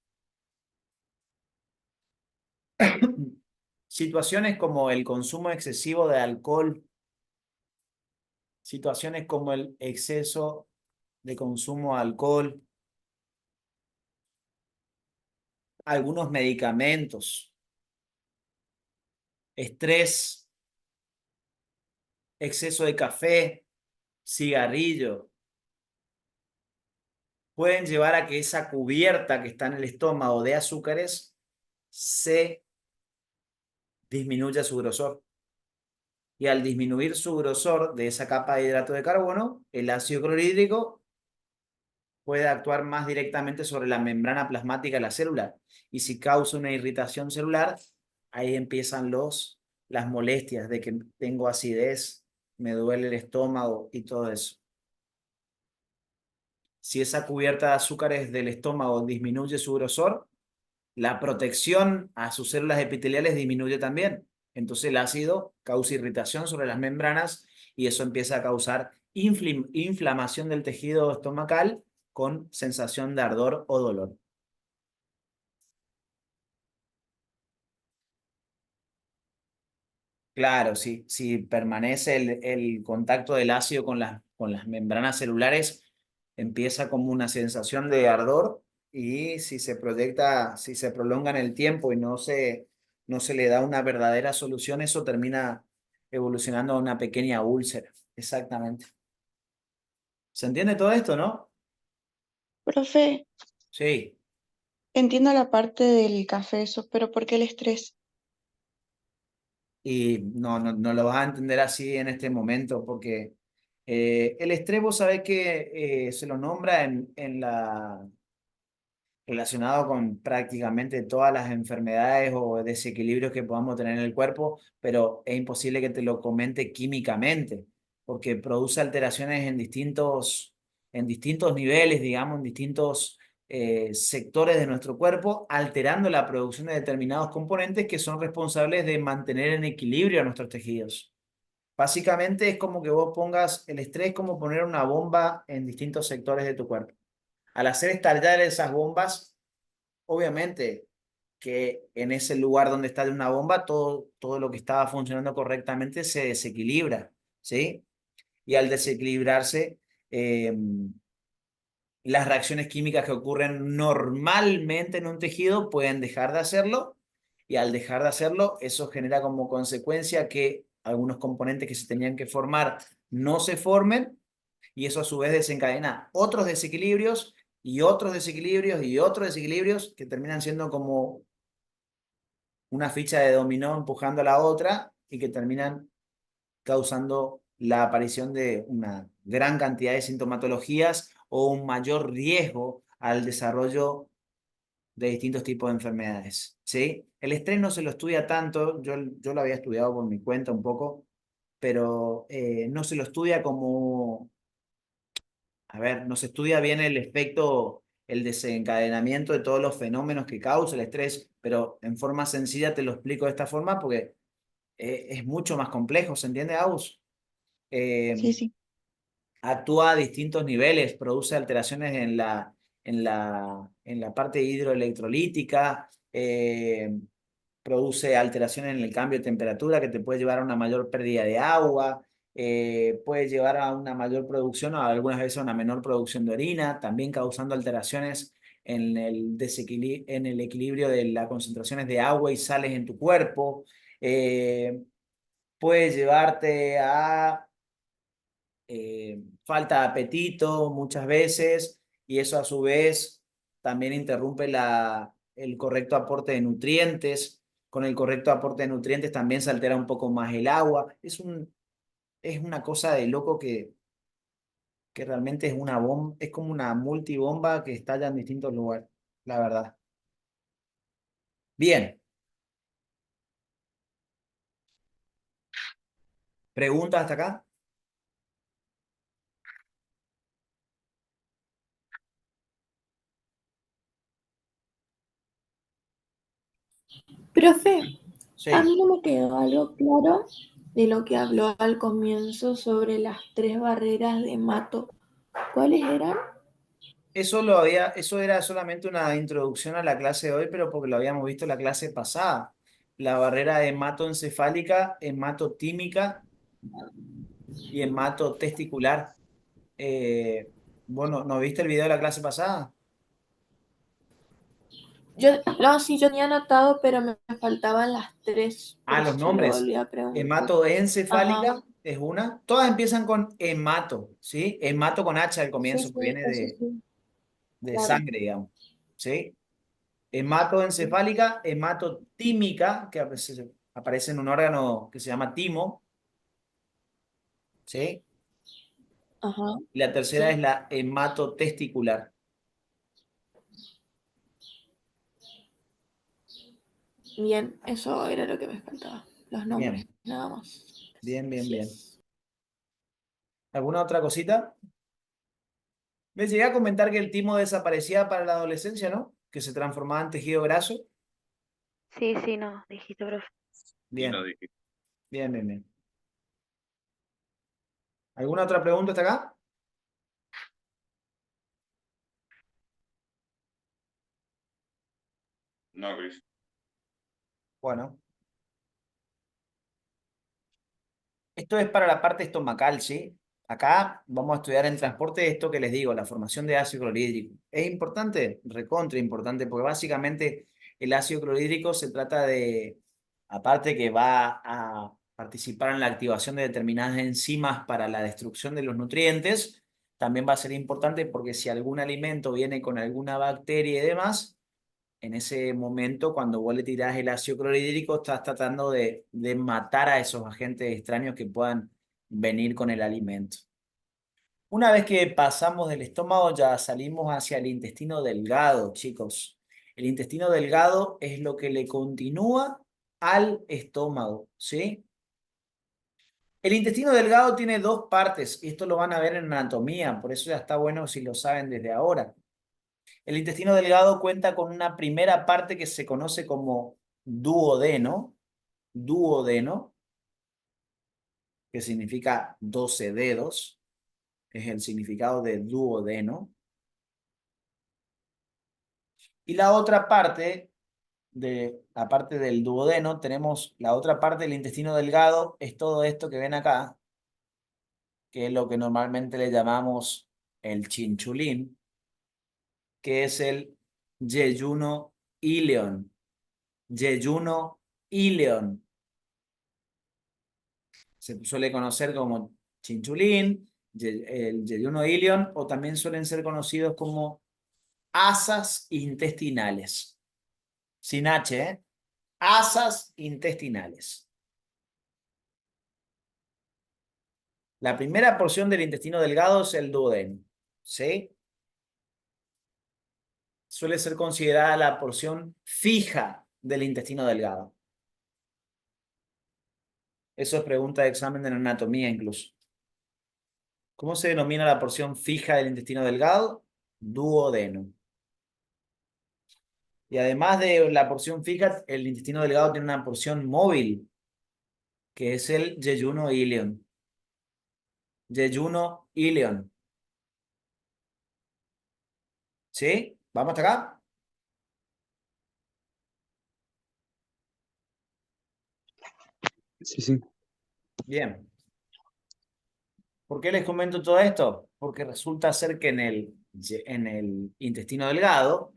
Situaciones como el consumo excesivo de alcohol, situaciones como el exceso de consumo de alcohol, algunos medicamentos, estrés, exceso de café, cigarrillo, pueden llevar a que esa cubierta que está en el estómago de azúcares se disminuya su grosor. Y al disminuir su grosor de esa capa de hidrato de carbono, el ácido clorhídrico puede actuar más directamente sobre la membrana plasmática de la célula. Y si causa una irritación celular, ahí empiezan las molestias de que tengo acidez, me duele el estómago y todo eso. Si esa cubierta de azúcares del estómago disminuye su grosor, la protección a sus células epiteliales disminuye también. Entonces el ácido causa irritación sobre las membranas y eso empieza a causar inflamación del tejido estomacal con sensación de ardor o dolor. Claro, si permanece el contacto del ácido con las membranas celulares, empieza como una sensación de ardor y si se proyecta, si se prolonga en el tiempo y no se le da una verdadera solución, eso termina evolucionando a una pequeña úlcera. Exactamente. ¿Se entiende todo esto, no? Profe, Sí. entiendo la parte del café, eso, pero ¿por qué el estrés? Y no lo vas a entender así en este momento, porque el estrés, vos sabés que se lo nombra relacionado con prácticamente todas las enfermedades o desequilibrios que podamos tener en el cuerpo, pero es imposible que te lo comente químicamente, porque produce alteraciones en distintos niveles, digamos, en distintos sectores de nuestro cuerpo, alterando la producción de determinados componentes que son responsables de mantener en equilibrio a nuestros tejidos. Básicamente es como que vos pongas el estrés como poner una bomba en distintos sectores de tu cuerpo. Al hacer estallar esas bombas, obviamente que en ese lugar donde está una bomba, todo lo que estaba funcionando correctamente se desequilibra, ¿sí? Y al desequilibrarse, las reacciones químicas que ocurren normalmente en un tejido pueden dejar de hacerlo y al dejar de hacerlo, eso genera como consecuencia que algunos componentes que se tenían que formar no se formen, y eso a su vez desencadena otros desequilibrios y otros desequilibrios y otros desequilibrios que terminan siendo como una ficha de dominó empujando a la otra y que terminan causando la aparición de una gran cantidad de sintomatologías o un mayor riesgo al desarrollo de distintos tipos de enfermedades, ¿sí? El estrés no se lo estudia tanto, yo lo había estudiado por mi cuenta un poco, pero no se lo estudia como, a ver, no se estudia bien el efecto, el desencadenamiento de todos los fenómenos que causa el estrés, pero en forma sencilla te lo explico de esta forma porque es mucho más complejo, ¿se entiende, Aus? Sí, sí. Actúa a distintos niveles, produce alteraciones en la parte hidroelectrolítica, produce alteraciones en el cambio de temperatura que te puede llevar a una mayor pérdida de agua, puede llevar a una mayor producción o algunas veces a una menor producción de orina, también causando alteraciones en el equilibrio de las concentraciones de agua y sales en tu cuerpo. Puede llevarte a falta de apetito muchas veces y eso a su vez también interrumpe el correcto aporte de nutrientes. Con el correcto aporte de nutrientes también se altera un poco más el agua. Es una cosa de loco que realmente es una bomba, es como una multibomba que estalla en distintos lugares, la verdad. Bien, ¿preguntas hasta acá? Profe, a Sí. mí no me quedó algo claro de lo que habló al comienzo sobre las tres barreras de Mato. ¿Cuáles eran? Eso era solamente una introducción a la clase de hoy, pero porque lo habíamos visto en la clase pasada. La barrera hematoencefálica, hematotímica y hematotesticular. Bueno, ¿no viste el video de la clase pasada? No, sí, yo tenía anotado, pero me faltaban las tres, por Ah, los eso yo le nombres. volví a preguntar. Ajá, Hematoencefálica es una. Todas empiezan con hemato, ¿sí? Hemato con H al sí, comienzo, que sí, viene eso sí, de claro. sangre, digamos. ¿Sí? Hematoencefálica, hematotímica, que a veces aparece en un órgano que se llama timo, ¿sí? Ajá, Y la tercera es sí. la hematotesticular. Bien, eso era lo que me faltaba. Los nombres, Bien, nada más. bien, bien, bien. Gracias. ¿Alguna otra cosita? Me llegué a comentar que el timo desaparecía para la adolescencia, ¿no? Que se transformaba en tejido graso. Sí, sí, no, dijiste, profe. Sí, lo Bien, dije. bien, bien, bien. ¿Alguna otra pregunta hasta acá? No, Chris. Bueno, esto es para la parte estomacal, ¿sí? Acá vamos a estudiar en transporte esto que les digo, la formación de ácido clorhídrico. ¿Es importante? Recontra importante, porque básicamente el ácido clorhídrico se trata de, aparte que va a participar en la activación de determinadas enzimas para la destrucción de los nutrientes, también va a ser importante porque si algún alimento viene con alguna bacteria y demás, en ese momento, cuando vos le tirás el ácido clorhídrico, estás tratando de matar a esos agentes extraños que puedan venir con el alimento. Una vez que pasamos del estómago, ya salimos hacia el intestino delgado, chicos. El intestino delgado es lo que le continúa al estómago, ¿sí? El intestino delgado tiene dos partes, y esto lo van a ver en anatomía, por eso ya está bueno si lo saben desde ahora. El intestino delgado cuenta con una primera parte que se conoce como duodeno, duodeno, que significa 12 dedos, es el significado de duodeno. Y la otra parte, aparte del duodeno, tenemos la otra parte del intestino delgado, es todo esto que ven acá, que es lo que normalmente le llamamos el chinchulín, que es el yeyuno ileón. yeyuno ileón. Se suele conocer como chinchulín, el yeyuno ileón, o también suelen ser conocidos como asas intestinales. Sin H, ¿eh? Asas intestinales. La primera porción del intestino delgado es el duodeno, ¿sí? Suele ser considerada la porción fija del intestino delgado. Eso es pregunta de examen de anatomía incluso. ¿Cómo se denomina la porción fija del intestino delgado? Duodeno. Y además de la porción fija, el intestino delgado tiene una porción móvil, que es el yeyuno ileón. Yeyuno ileón. ¿Sí? ¿Vamos hasta acá? Sí, sí. Bien. ¿Por qué les comento todo esto? Porque resulta ser que en el intestino delgado,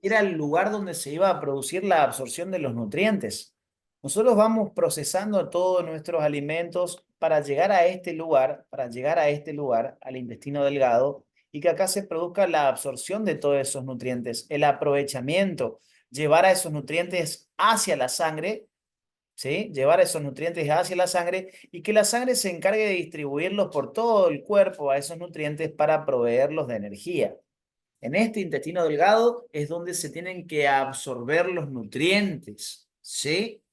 era el lugar donde se iba a producir la absorción de los nutrientes. Nosotros vamos procesando todos nuestros alimentos para llegar a este lugar, al intestino delgado, y que acá se produzca la absorción de todos esos nutrientes, el aprovechamiento, llevar a esos nutrientes hacia la sangre, ¿sí? Llevar esos nutrientes hacia la sangre y que la sangre se encargue de distribuirlos por todo el cuerpo a esos nutrientes para proveerlos de energía. En este intestino delgado es donde se tienen que absorber los nutrientes, ¿sí?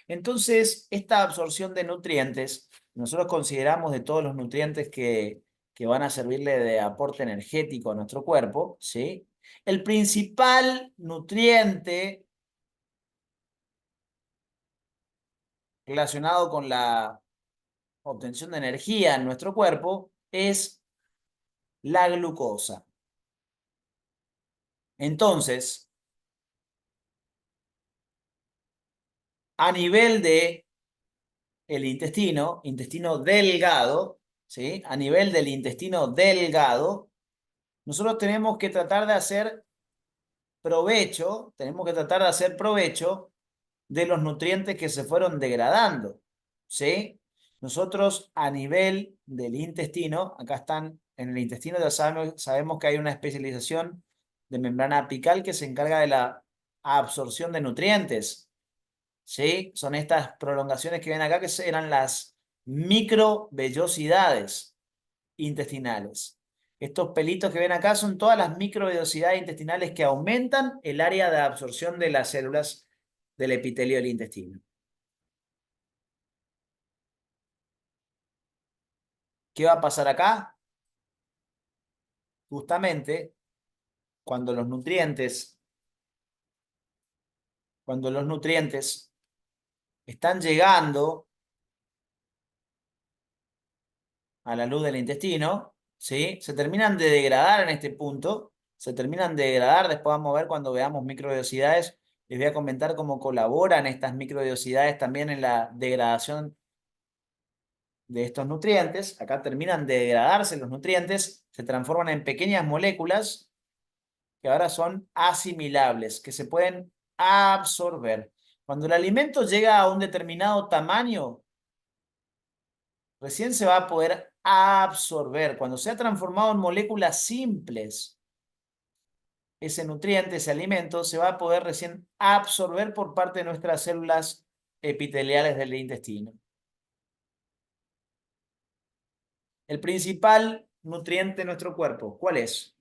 Entonces, esta absorción de nutrientes, nosotros consideramos de todos los nutrientes que van a servirle de aporte energético a nuestro cuerpo, ¿sí? El principal nutriente relacionado con la obtención de energía en nuestro cuerpo es la glucosa. Entonces, a nivel de el intestino delgado, ¿sí? A nivel del intestino delgado, nosotros tenemos que tratar de hacer provecho, de los nutrientes que se fueron degradando, ¿sí? Nosotros a nivel del intestino, acá están, en el intestino ya sabemos que hay una especialización de membrana apical que se encarga de la absorción de nutrientes, ¿sí? Son estas prolongaciones que ven acá que eran las microvellosidades intestinales. Estos pelitos que ven acá son todas las microvellosidades intestinales que aumentan el área de absorción de las células del epitelio del intestino. ¿Qué va a pasar acá? Justamente cuando los nutrientes están llegando a la luz del intestino, ¿sí? Se terminan de degradar en este punto, después vamos a ver cuando veamos microvellosidades, les voy a comentar cómo colaboran estas microvellosidades también en la degradación de estos nutrientes. Acá terminan de degradarse los nutrientes, se transforman en pequeñas moléculas que ahora son asimilables, que se pueden absorber. Cuando el alimento llega a un determinado tamaño, recién se va a poder absorber. Cuando se ha transformado en moléculas simples, ese nutriente, ese alimento, se va a poder recién absorber por parte de nuestras células epiteliales del intestino. El principal nutriente de nuestro cuerpo, ¿cuál es?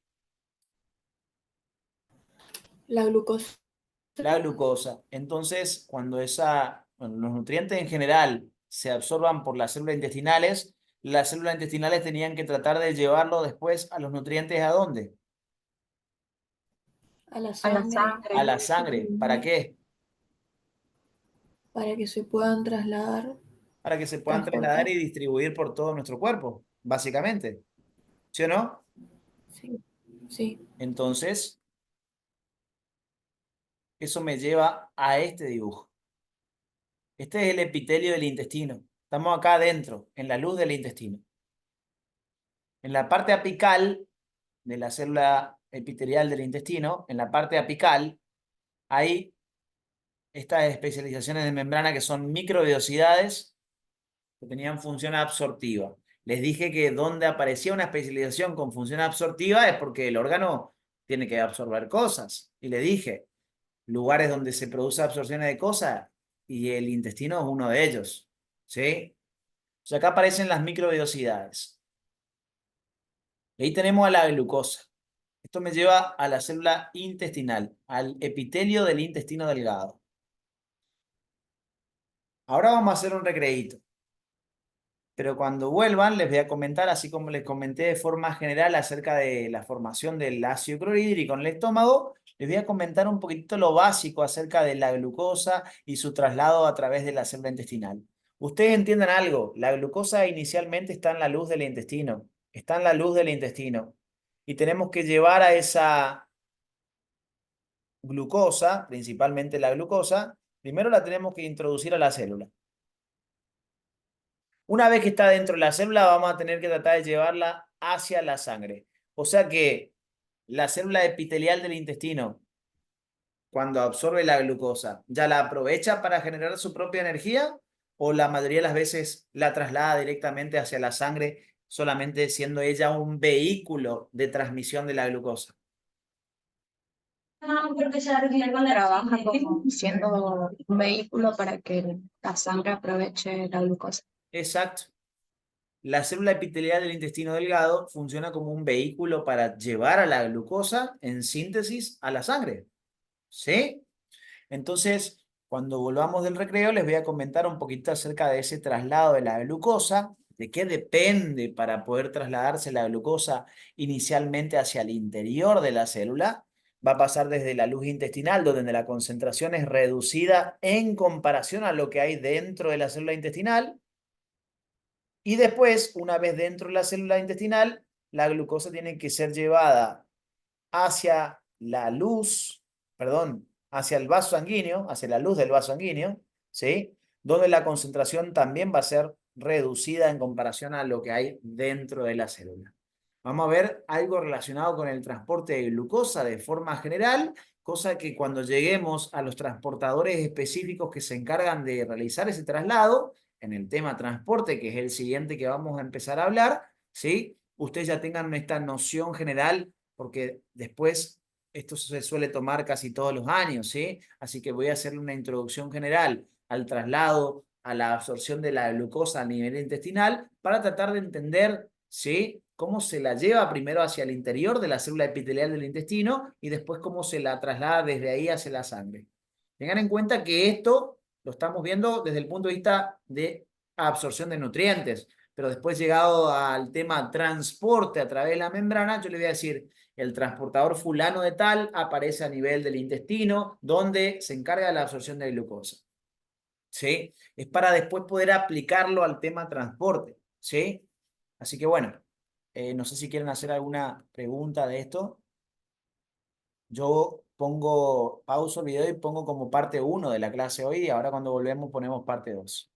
La glucosa. La glucosa. Entonces, cuando los nutrientes en general se absorban por las células intestinales tenían que tratar de llevarlo después a los nutrientes ¿a dónde? A la sangre. A la sangre. ¿Para qué? Para que se puedan trasladar. Para que se puedan trasladar y distribuir por todo nuestro cuerpo, básicamente. ¿Sí o no? Sí, sí. Entonces, eso me lleva a este dibujo. Este es el epitelio del intestino. Estamos acá adentro, en la luz del intestino. En la parte apical de la célula epitelial del intestino, en la parte apical, hay estas especializaciones de membrana que son microvenosidades que tenían función absortiva. Les dije que donde aparecía una especialización con función absortiva es porque el órgano tiene que absorber cosas. Y le dije, lugares donde se produce absorciones de cosas y el intestino es uno de ellos. ¿Sí? O sea, acá aparecen las microvenosidades. Y ahí tenemos a la glucosa. Esto me lleva a la célula intestinal, al epitelio del intestino delgado. Ahora vamos a hacer un recreíto. Pero cuando vuelvan les voy a comentar, así como les comenté de forma general acerca de la formación del ácido clorhídrico en el estómago, les voy a comentar un poquitito lo básico acerca de la glucosa y su traslado a través de la célula intestinal. Ustedes entiendan algo, la glucosa inicialmente está en la luz del intestino, está en la luz del intestino. Y tenemos que llevar a esa glucosa, principalmente la glucosa, primero la tenemos que introducir a la célula. Una vez que está dentro de la célula, vamos a tener que tratar de llevarla hacia la sangre. O sea que la célula epitelial del intestino, cuando absorbe la glucosa, ¿ya la aprovecha para generar su propia energía? ¿O la mayoría de las veces la traslada directamente hacia la sangre, solamente siendo ella un vehículo de transmisión de la glucosa? Trabaja como siendo un vehículo para que la sangre aproveche la glucosa. Exacto. La célula epitelial del intestino delgado funciona como un vehículo para llevar a la glucosa en síntesis a la sangre. ¿Sí? Entonces, cuando volvamos del recreo, les voy a comentar un poquito acerca de ese traslado de la glucosa, de qué depende para poder trasladarse la glucosa inicialmente hacia el interior de la célula. Va a pasar desde la luz intestinal, donde la concentración es reducida en comparación a lo que hay dentro de la célula intestinal. Y después, una vez dentro de la célula intestinal, la glucosa tiene que ser llevada hacia la luz, perdón, hacia el vaso sanguíneo, hacia la luz del vaso sanguíneo, ¿sí? Donde la concentración también va a ser reducida en comparación a lo que hay dentro de la célula. Vamos a ver algo relacionado con el transporte de glucosa de forma general, cosa que cuando lleguemos a los transportadores específicos que se encargan de realizar ese traslado, en el tema transporte, que es el siguiente que vamos a empezar a hablar, ¿sí? Ustedes ya tengan esta noción general, porque después esto se suele tomar casi todos los años, ¿sí? Así que voy a hacerle una introducción general al traslado, a la absorción de la glucosa a nivel intestinal, para tratar de entender, ¿sí?, cómo se la lleva primero hacia el interior de la célula epitelial del intestino y después cómo se la traslada desde ahí hacia la sangre. Tengan en cuenta que esto lo estamos viendo desde el punto de vista de absorción de nutrientes, pero después llegado al tema transporte a través de la membrana, yo le voy a decir, el transportador fulano de tal aparece a nivel del intestino, donde se encarga de la absorción de glucosa. ¿Sí? Es para después poder aplicarlo al tema transporte. ¿Sí? Así que bueno, no sé si quieren hacer alguna pregunta de esto. Yo pauso el video y pongo como parte 1 de la clase hoy y ahora cuando volvemos ponemos parte 2.